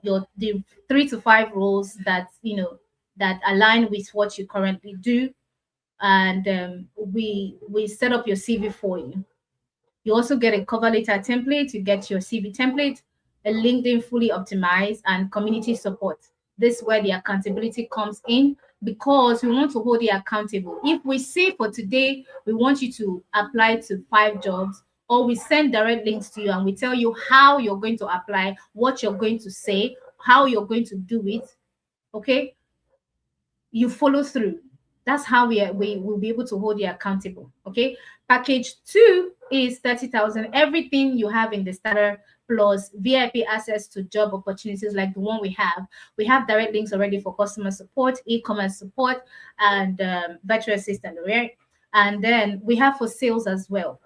the 3 to 5 roles that that align with what you currently do, and we set up your CV for you. You also get a cover letter template. You get your CV template, a LinkedIn fully optimized, and community support. This is where the accountability comes in, because we want to hold you accountable. If we say for today, we want you to apply to 5 jobs, or we send direct links to you and we tell you how you're going to apply, what you're going to say, how you're going to do it, okay? You follow through. That's how we will be able to hold you accountable, okay? Package 2 is 30,000. Everything you have in the starter plus VIP access to job opportunities like the one we have. We have direct links already for customer support, e-commerce support, and virtual assistant, right? And then we have for sales as well.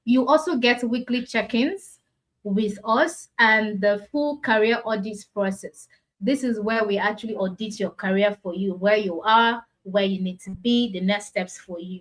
You also get weekly check-ins with us and the full career audits process. This is where we actually audit your career for you, where you are, where you need to be, the next steps for you.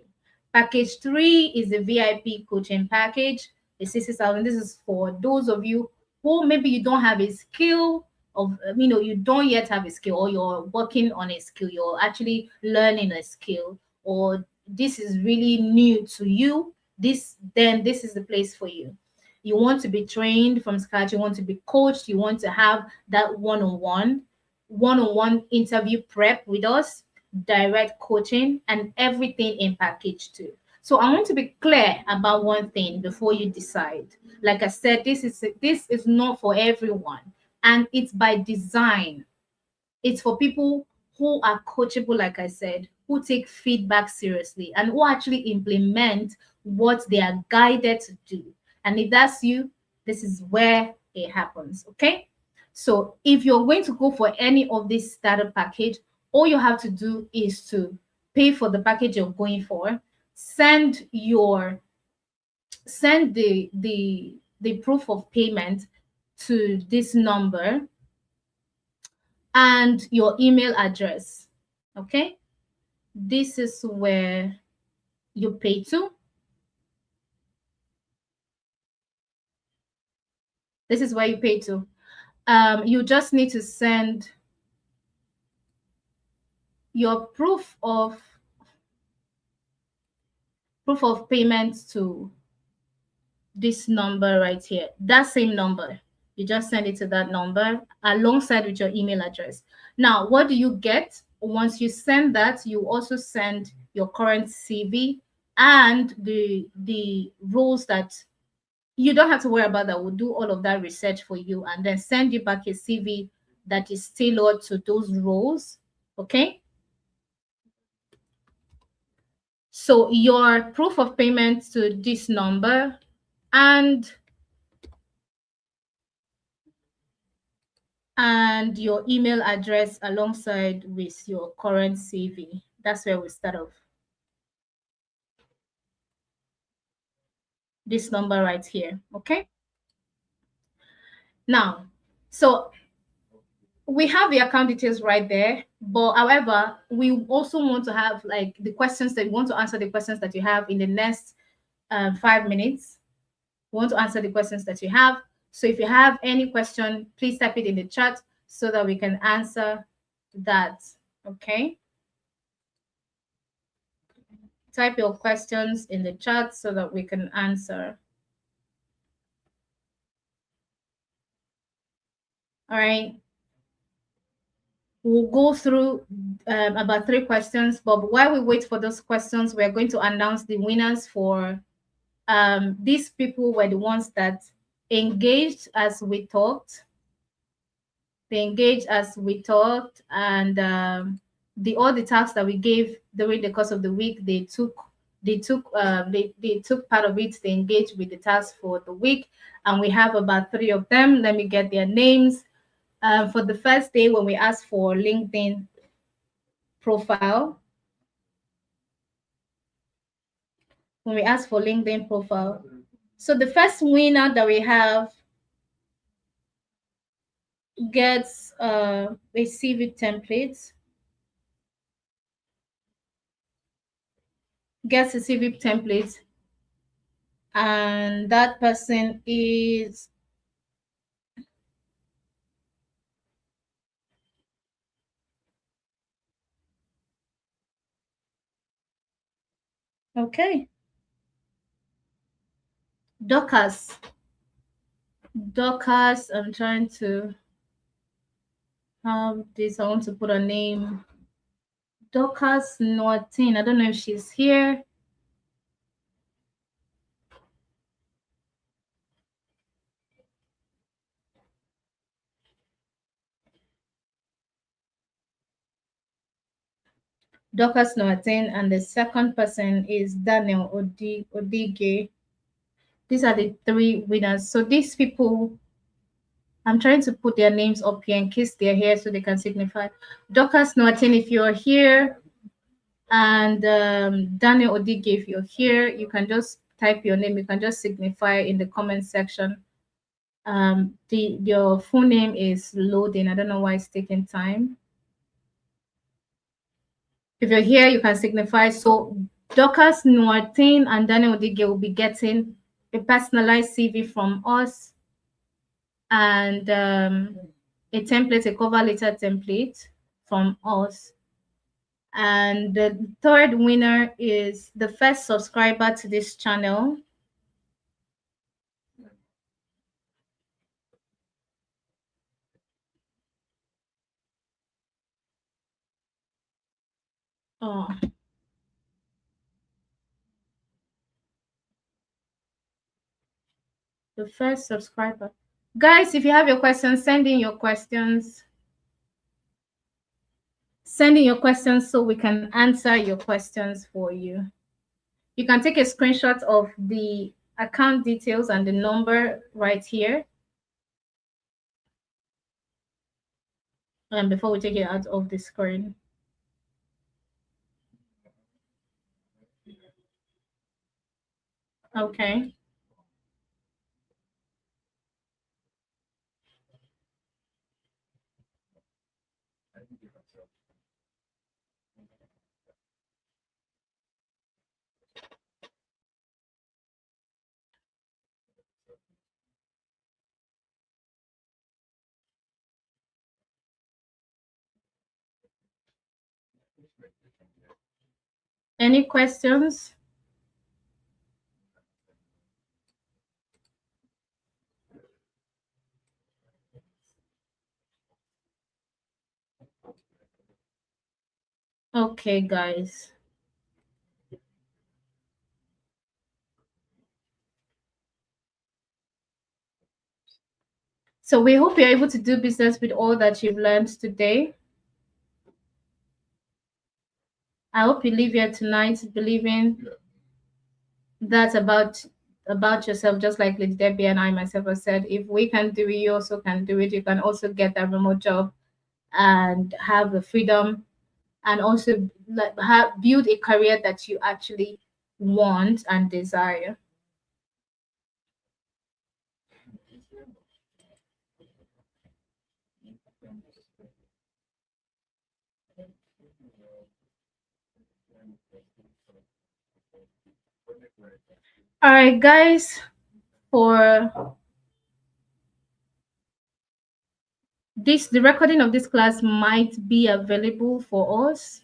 Package 3 is the VIP coaching package. It's 60,000. This is for those of you who maybe you don't have a skill of, you don't yet have a skill, or you're working on a skill, you're actually learning a skill, or this is really new to you. This is the place for you. You want to be trained from scratch, you want to be coached, you want to have that one-on-one interview prep with us, direct coaching, and everything in package 2. So I want to be clear about one thing before you decide. Like I said, this is not for everyone, and it's by design. It's for people who are coachable, like I said, who take feedback seriously and who actually implement what they are guided to do. And if that's you, this is where it happens. Okay. So if you're going to go for any of this starter package, all you have to do is to pay for the package you're going for, send the proof of payment to this number and your email address. Okay, this is where you pay to. This is where you pay to. You just need to send your proof of payment to this number right here. That same number. You just send it to that number alongside with your email address. Now, what do you get? Once you send that, you also send your current CV and the roles that you don't have to worry about. That will do all of that research for you and then send you back a CV that is tailored to those roles. Okay. So your proof of payment to this number and your email address alongside with your current CV. That's where we start off. This number right here. Okay. Now, so we have the account details right there, but however, we also want to have like the questions that we want to answer, the questions that you have in the next 5 minutes. We want to answer the questions that you have. So if you have any question, please type it in the chat so that we can answer that. Okay. Type your questions in the chat so that we can answer. All right. We'll go through about 3 questions, but while we wait for those questions, we're going to announce the winners for these people were the ones that engaged as we talked. They engaged as we talked, and all the tasks that we gave during the course of the week, they took part of it. They engaged with the task for the week, and we have about 3 of them. Let me get their names. For the first day, when we asked for LinkedIn profile, so the first winner that we have gets a CV template. And that person is okay. Dorcas, I'm trying to have this. I want to put a name. Dorcas Nortin. I don't know if she's here. Dorcas Noatin, and the second person is Daniel Odige. These are the 3 winners. So these people, I'm trying to put their names up here in case they're here so they can signify. Dorcas Noatin, if you're here, and Daniel Odige, if you're here, you can just type your name. You can just signify in the comment section Your full name is loading. I don't know why it's taking time. If you're here, you can signify. So Dorcas Nuartin and Daniel Dige will be getting a personalized CV from us and a template, a cover letter template from us. And the third winner is the first subscriber to this channel. Oh. The first subscriber. Guys, if you have your questions, send in your questions. Send in your questions so we can answer your questions for you. You can take a screenshot of the account details and the number right here. And before we take it out of the screen. Okay. Any questions? Okay, guys. So we hope you're able to do business with all that you've learned today. I hope you leave here tonight believing that about yourself, just like Lady Debbie and I myself have said. If we can do it, you also can do it. You can also get that remote job and have the freedom and also build a career that you actually want and desire. All right, guys, for this, the recording of this class might be available for us.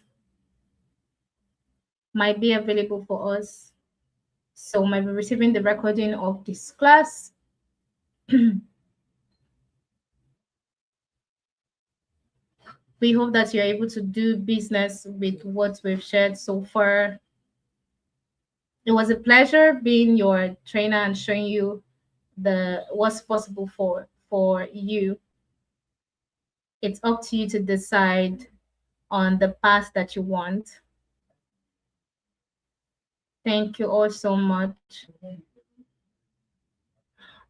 So might be receiving the recording of this class. We hope that you're able to do business with what we've shared so far. It was a pleasure being your trainer and showing you what's possible for you. It's up to you to decide on the path that you want. Thank you all so much.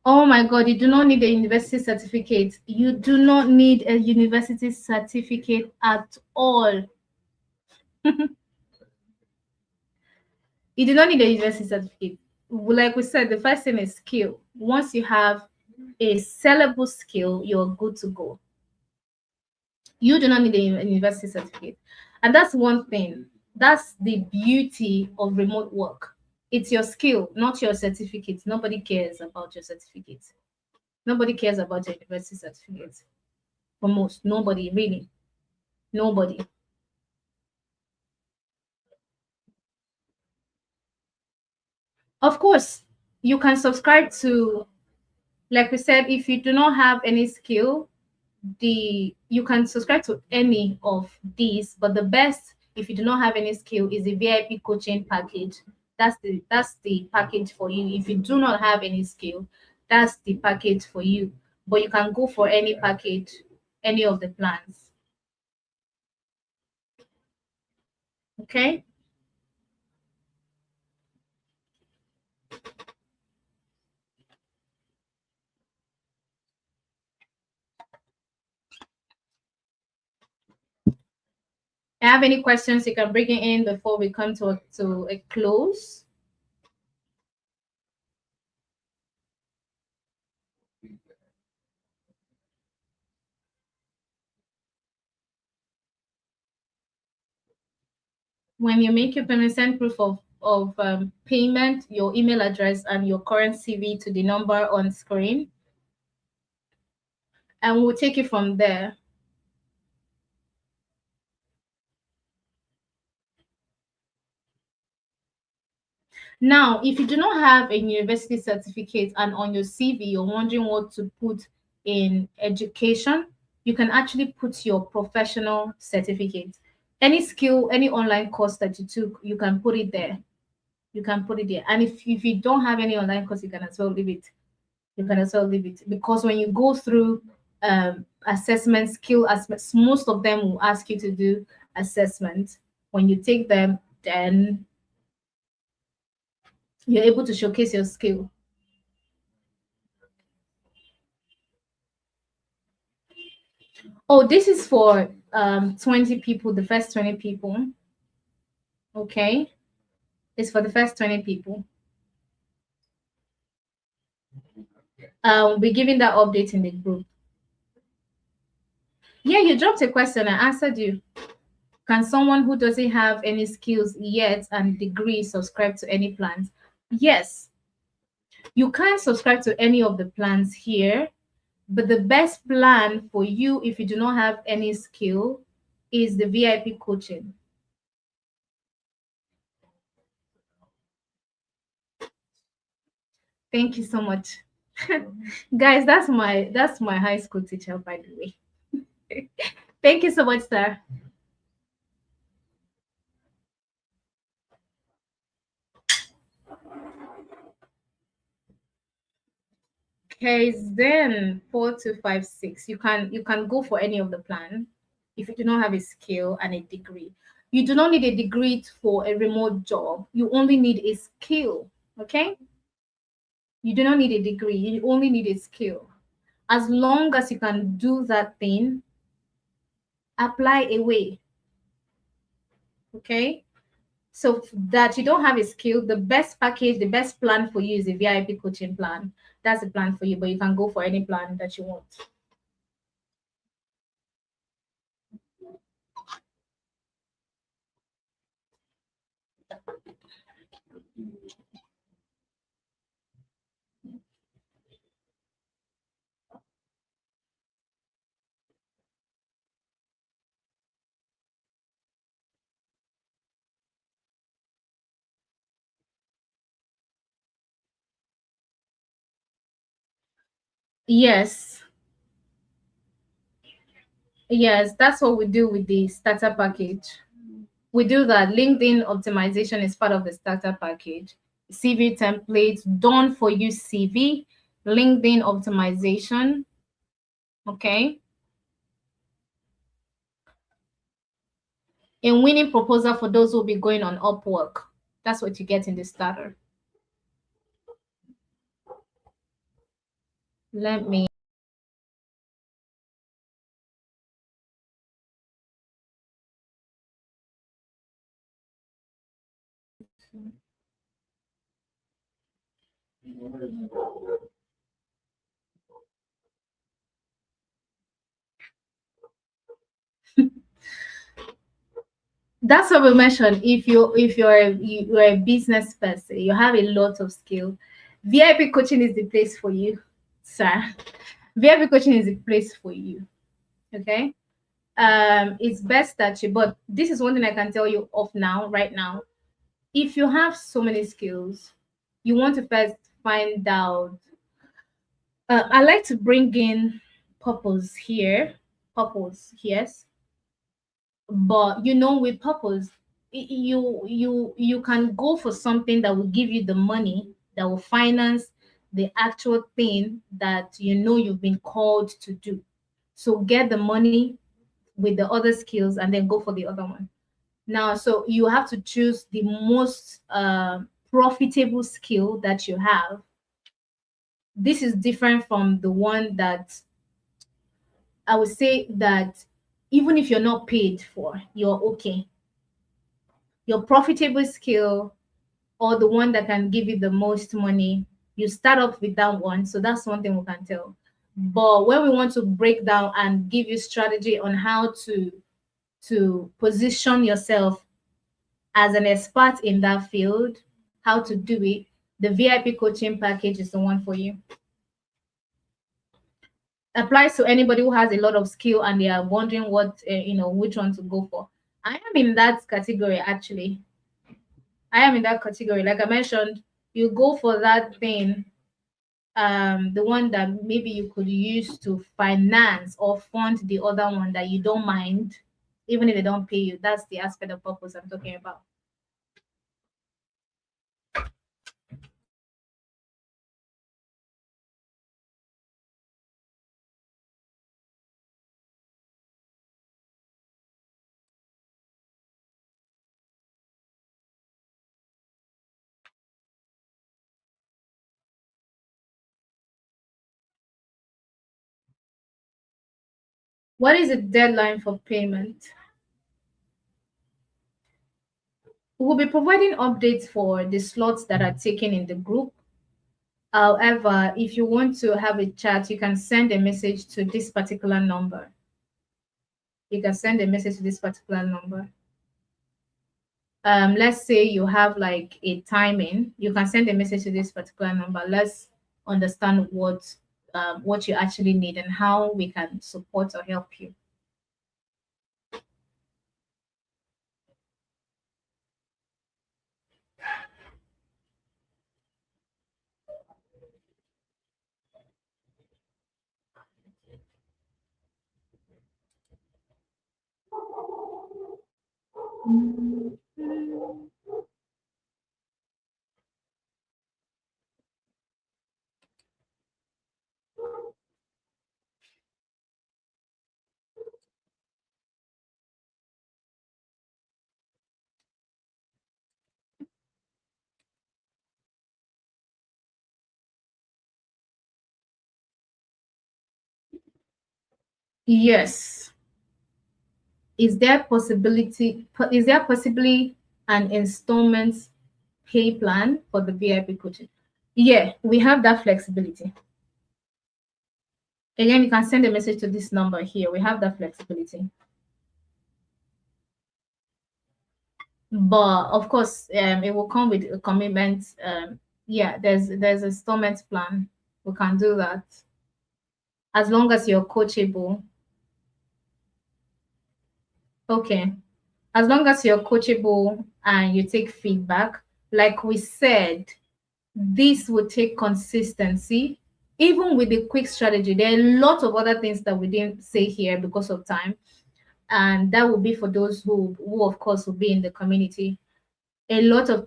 Oh my God, you do not need a university certificate. You do not need a university certificate at all. You do not need a university certificate. Like we said, the first thing is skill. Once you have a sellable skill, you're good to go. You do not need a university certificate. And that's one thing. That's the beauty of remote work. It's your skill, not your certificate. Nobody cares about your certificate. Nobody cares about your university certificate. For most, nobody, really. Nobody. Of course, you can subscribe to, like we said, if you do not have any skill, you can subscribe to any of these, but the best, if you do not have any skill, is the VIP coaching package. That's the package for you. If you do not have any skill, that's the package for you. But you can go for any package, any of the plans. Okay. Have any questions, you can bring it in before we come to a close. When you make your payment, send proof of payment, your email address, and your current CV to the number on screen, and we'll take it from there. Now, if you do not have a university certificate and on your CV you're wondering what to put in education, you can actually put your professional certificate. Any skill, any online course that you took, you can put it there. You can put it there. And if you don't have any online course, you can as well leave it. You can as well leave it. Because when you go through assessment, skill aspects, most of them will ask you to do assessment. When you take them, then you're able to showcase your skill. Oh, this is for 20 people, the first 20 people. Okay. It's for the first 20 people. We'll be giving that update in the group. Yeah, you dropped a question. I answered you. Can someone who doesn't have any skills yet and degree subscribe to any plans? Yes. You can subscribe to any of the plans here, but the best plan for you if you do not have any skill is the VIP coaching. Thank you so much. Guys, that's my high school teacher, by the way. Thank you so much, sir. Okay, then 4256. You can go for any of the plan if you do not have a skill and a degree. You do not need a degree for a remote job. You only need a skill. Okay? You do not need a degree. You only need a skill. As long as you can do that thing, apply away. Okay? So that you don't have a skill, the best package, the best plan for you is a VIP coaching plan. That's the plan for you, but you can go for any plan that you want. Yes. Yes, that's what we do with the starter package. We do that. LinkedIn optimization is part of the starter package. CV templates, done for you CV, LinkedIn optimization. Okay. And winning proposal for those who will be going on Upwork. That's what you get in the starter. Let me. That's what we mentioned. If you're a business person, you have a lot of skill. VIP coaching is the place for you, sir. VIP coaching is the place for you. Okay. It's best that you, but this is one thing I can tell you of now, right now. If you have so many skills, you want to first find out. I like to bring in purpose here. Purpose, yes. But with purpose, you can go for something that will give you the money that will finance the actual thing that you've been called to do. So get the money with the other skills and then go for the other one. Now, so you have to choose the most profitable skill that you have. This is different from the one that I would say that even if you're not paid for, you're okay. Your profitable skill or the one that can give you the most money, You start off with that one. So that's one thing we can tell. But when we want to break down and give you strategy on how to position yourself as an expert in that field, how to do it, the VIP coaching package is the one for you. Applies to anybody who has a lot of skill and they are wondering what which one to go for. I am in that category actually. I am in that category. Like I mentioned, you go for that thing, the one that maybe you could use to finance or fund the other one that you don't mind, even if they don't pay you. That's the aspect of purpose I'm talking about. What is the deadline for payment? We'll be providing updates for the slots that are taken in the group. However, if you want to have a chat, you can send a message to this particular number. You can send a message to this particular number. Let's say you have like a timing, you can send a message to this particular number. Let's understand what you actually need and how we can support or help you. Yes. Is there possibly an installment pay plan for the VIP coaching? Yeah, we have that flexibility. Again, you can send a message to this number here. We have that flexibility. But of course, it will come with a commitment. Yeah, there's installment plan. We can do that as long as you're coachable. Okay, as long as you're coachable and you take feedback, like we said, this will take consistency. Even with the quick strategy, there are a lot of other things that we didn't say here because of time, and that will be for those who of course will be in the community. A lot of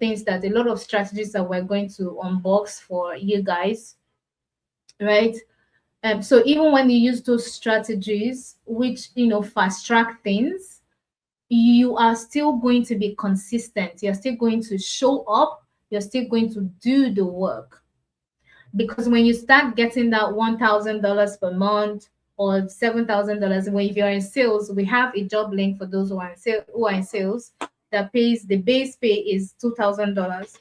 strategies that we're going to unbox for you guys, right? So even when you use those strategies, which fast track things, you are still going to be consistent. You're still going to show up. You're still going to do the work. Because when you start getting that $1,000 per month or $7,000, when if you're in sales, we have a job link for those who are in sales that pays, the base pay is $2,000.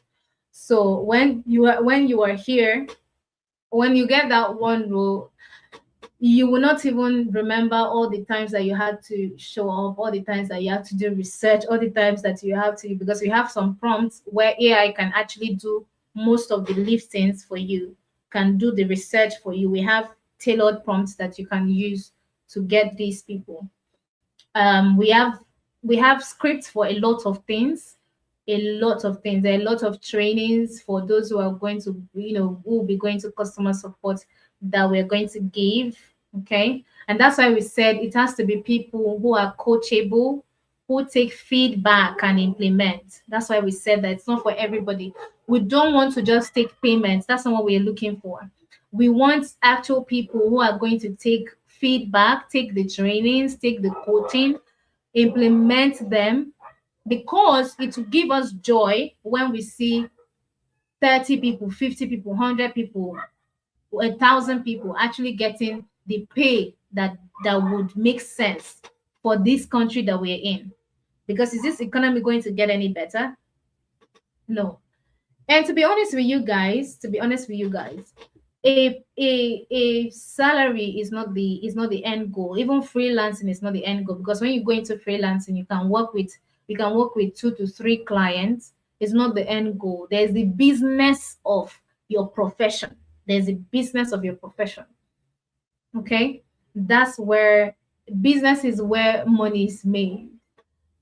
So when you are here, when you get that one role, you will not even remember all the times that you had to show up, all the times that you have to do research, all the times that you have to, because we have some prompts where AI can actually do most of the listings for you, can do the research for you. We have tailored prompts that you can use to get these people. We have scripts for a lot of things. There are a lot of trainings for those who are going to, who will be going to customer support that we're going to give. Okay. And that's why we said it has to be people who are coachable, who take feedback and implement. That's why we said that it's not for everybody. We don't want to just take payments. That's not what we're looking for. We want actual people who are going to take feedback, take the trainings, take the coaching, implement them, because it will give us joy when we see 30 people, 50 people, 100 people, 1,000 people actually getting the pay that would make sense for this country that we're in. Because is this economy going to get any better? No. And to be honest with you guys, a salary is not the end goal. Even freelancing is not the end goal, because when you go into freelancing, you can work with 2 to 3 clients. It's not the end goal. There's the business of your profession. There's the business of your profession. Okay, that's where business is where money is made.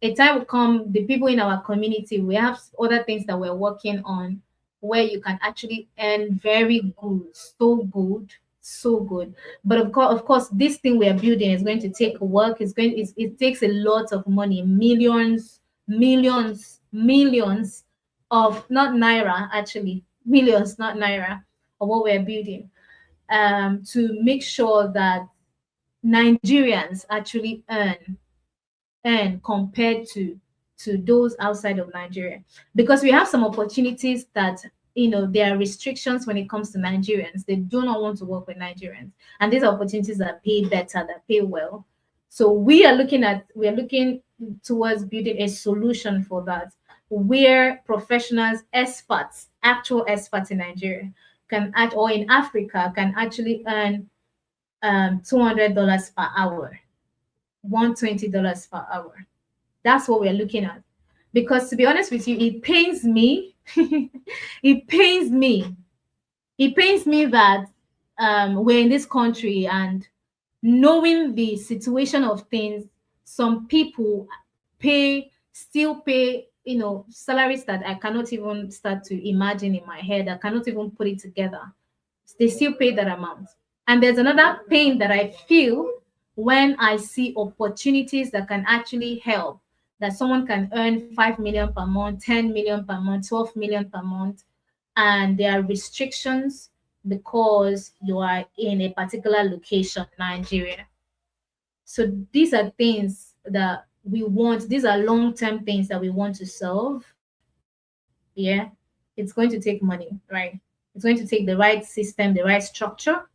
A time will come, the people in our community, we have other things that we're working on where you can actually earn very good, so good. But of course, this thing we are building is going to take work. It takes a lot of money, millions of, not naira, actually, millions, not naira, of what we're building, to make sure that Nigerians actually earn compared to those outside of Nigeria, because we have some opportunities that, there are restrictions when it comes to Nigerians. They do not want to work with Nigerians, and these are opportunities that pay better, that pay well. So we are looking towards building a solution for that, where professionals, experts, actual experts in Nigeria can act, or in Africa can actually earn $200 per hour, $120 per hour. That's what we're looking at. Because to be honest with you, it pains me. it pains me. It pains me that we're in this country, and knowing the situation of things, some people still pay, salaries that I cannot even start to imagine in my head. I cannot even put it together. They still pay that amount. And there's another pain that I feel when I see opportunities that can actually help, that someone can earn 5 million per month, 10 million per month, 12 million per month, and there are restrictions because you are in a particular location, Nigeria. So these are things that we want, these are long-term things that we want to solve. Yeah, it's going to take money, right? It's going to take the right system, the right structure,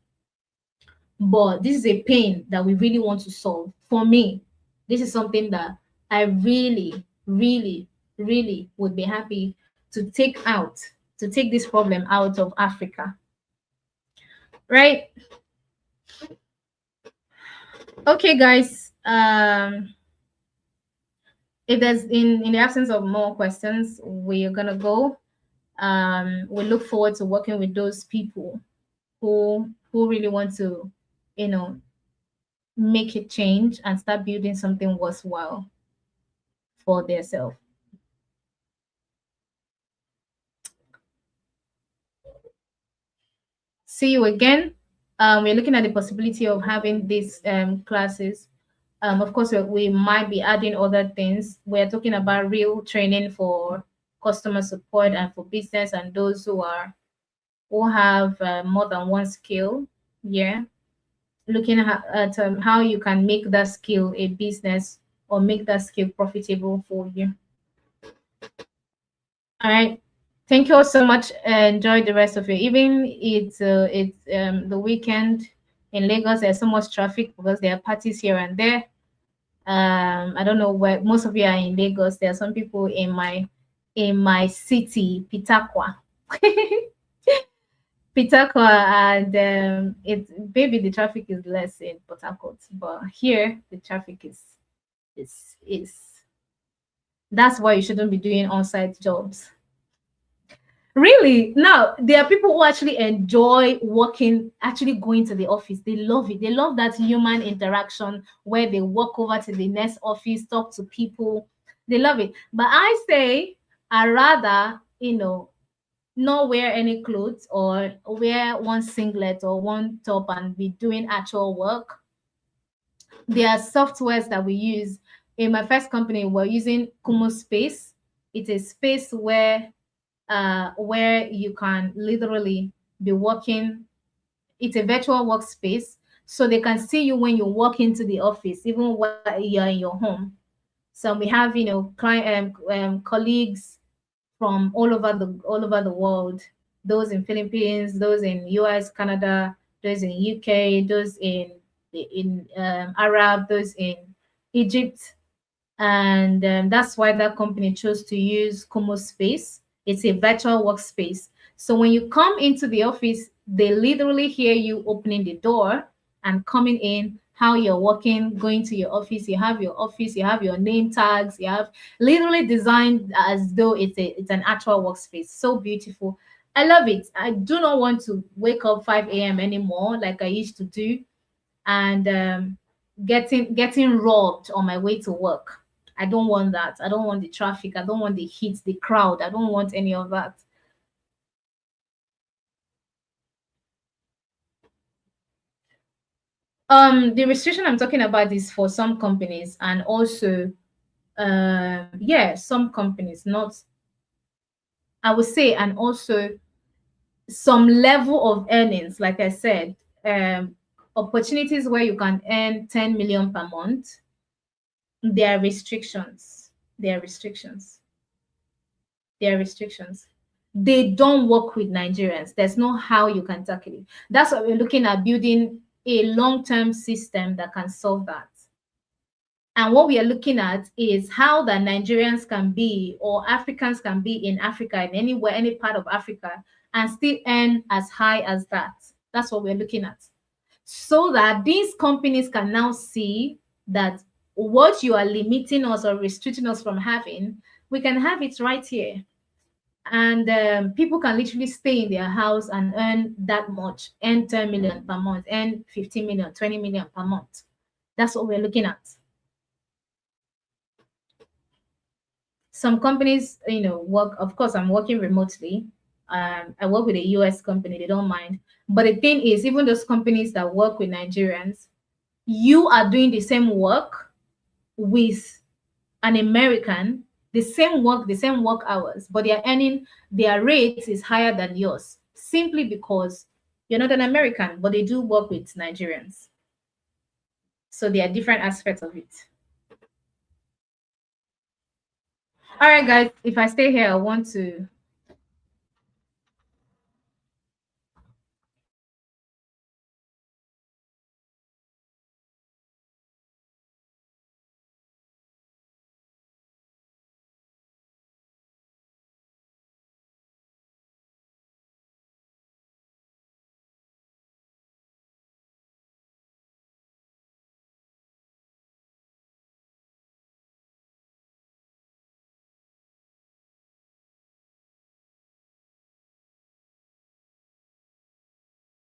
but this is a pain that we really want to solve. For me, this is something that I really would be happy to take this problem out of Africa. Right? Okay, guys. If there's in the absence of more questions, we're gonna go. We look forward to working with those people who really want to, you know, make a change and start building something worthwhile for themselves. See you again. We're looking at the possibility of having these classes. Of course, we might be adding other things. We're talking about real training for customer support and for business, and those who have more than one skill. Yeah, looking at how you can make that skill a business or make that skill profitable for you. All right. Thank you all so much. Enjoy the rest of your evening. It's the weekend in Lagos. There's so much traffic because there are parties here and there. I don't know where most of you are in Lagos. There are some people in my city, Pitakwa. Pitakwa, and it maybe the traffic is less in Port Harcourt, but here the traffic is that's why you shouldn't be doing on-site jobs. Really? Now, there are people who actually enjoy working, actually going to the office. They love it. They love that human interaction where they walk over to the next office, talk to people. They love it. But I say, I rather, not wear any clothes or wear one singlet or one top and be doing actual work. There are softwares that we use. In my first company, we're using Kumo Space. It's a space where you can literally be working. It's a virtual workspace, so they can see you when you walk into the office, even while you're in your home. So we have, client colleagues from all over the world. Those in Philippines, those in US, Canada, those in UK, those in Arab, those in Egypt, and that's why that company chose to use Como Space. It's a virtual workspace. So when you come into the office, they literally hear you opening the door and coming in, how you're working, going to your office. You have your office, you have your name tags, you have literally designed as though it's an actual workspace. So beautiful. I love it. I do not want to wake up 5 a.m. anymore like I used to do, and getting robbed on my way to work. I don't want that. I don't want the traffic. I don't want the heat, the crowd. I don't want any of that. The restriction I'm talking about is for some companies, and also yeah, some companies, not, I would say, and also some level of earnings. Like I said, opportunities where you can earn 10 million per month, there are restrictions. There are restrictions. There are restrictions. They don't work with Nigerians. There's no how you can tackle it. That's why we're looking at building a long-term system that can solve that. And what we are looking at is how the Nigerians can be, or Africans can be in Africa, in anywhere, any part of Africa, and still earn as high as that. That's what we're looking at. So that these companies can now see that what you are limiting us or restricting us from having, we can have it right here. And people can literally stay in their house and earn that much, earn 10 million per month, earn 15 million, 20 million per month. That's what we're looking at. Some companies, work, of course, I'm working remotely. I work with a US company, they don't mind. But the thing is, even those companies that work with Nigerians, you are doing the same work with an American, the same work hours, but they're earning, their rate is higher than yours, simply because you're not an American, but they do work with Nigerians. So there are different aspects of it. All right, guys, if I stay here, I want to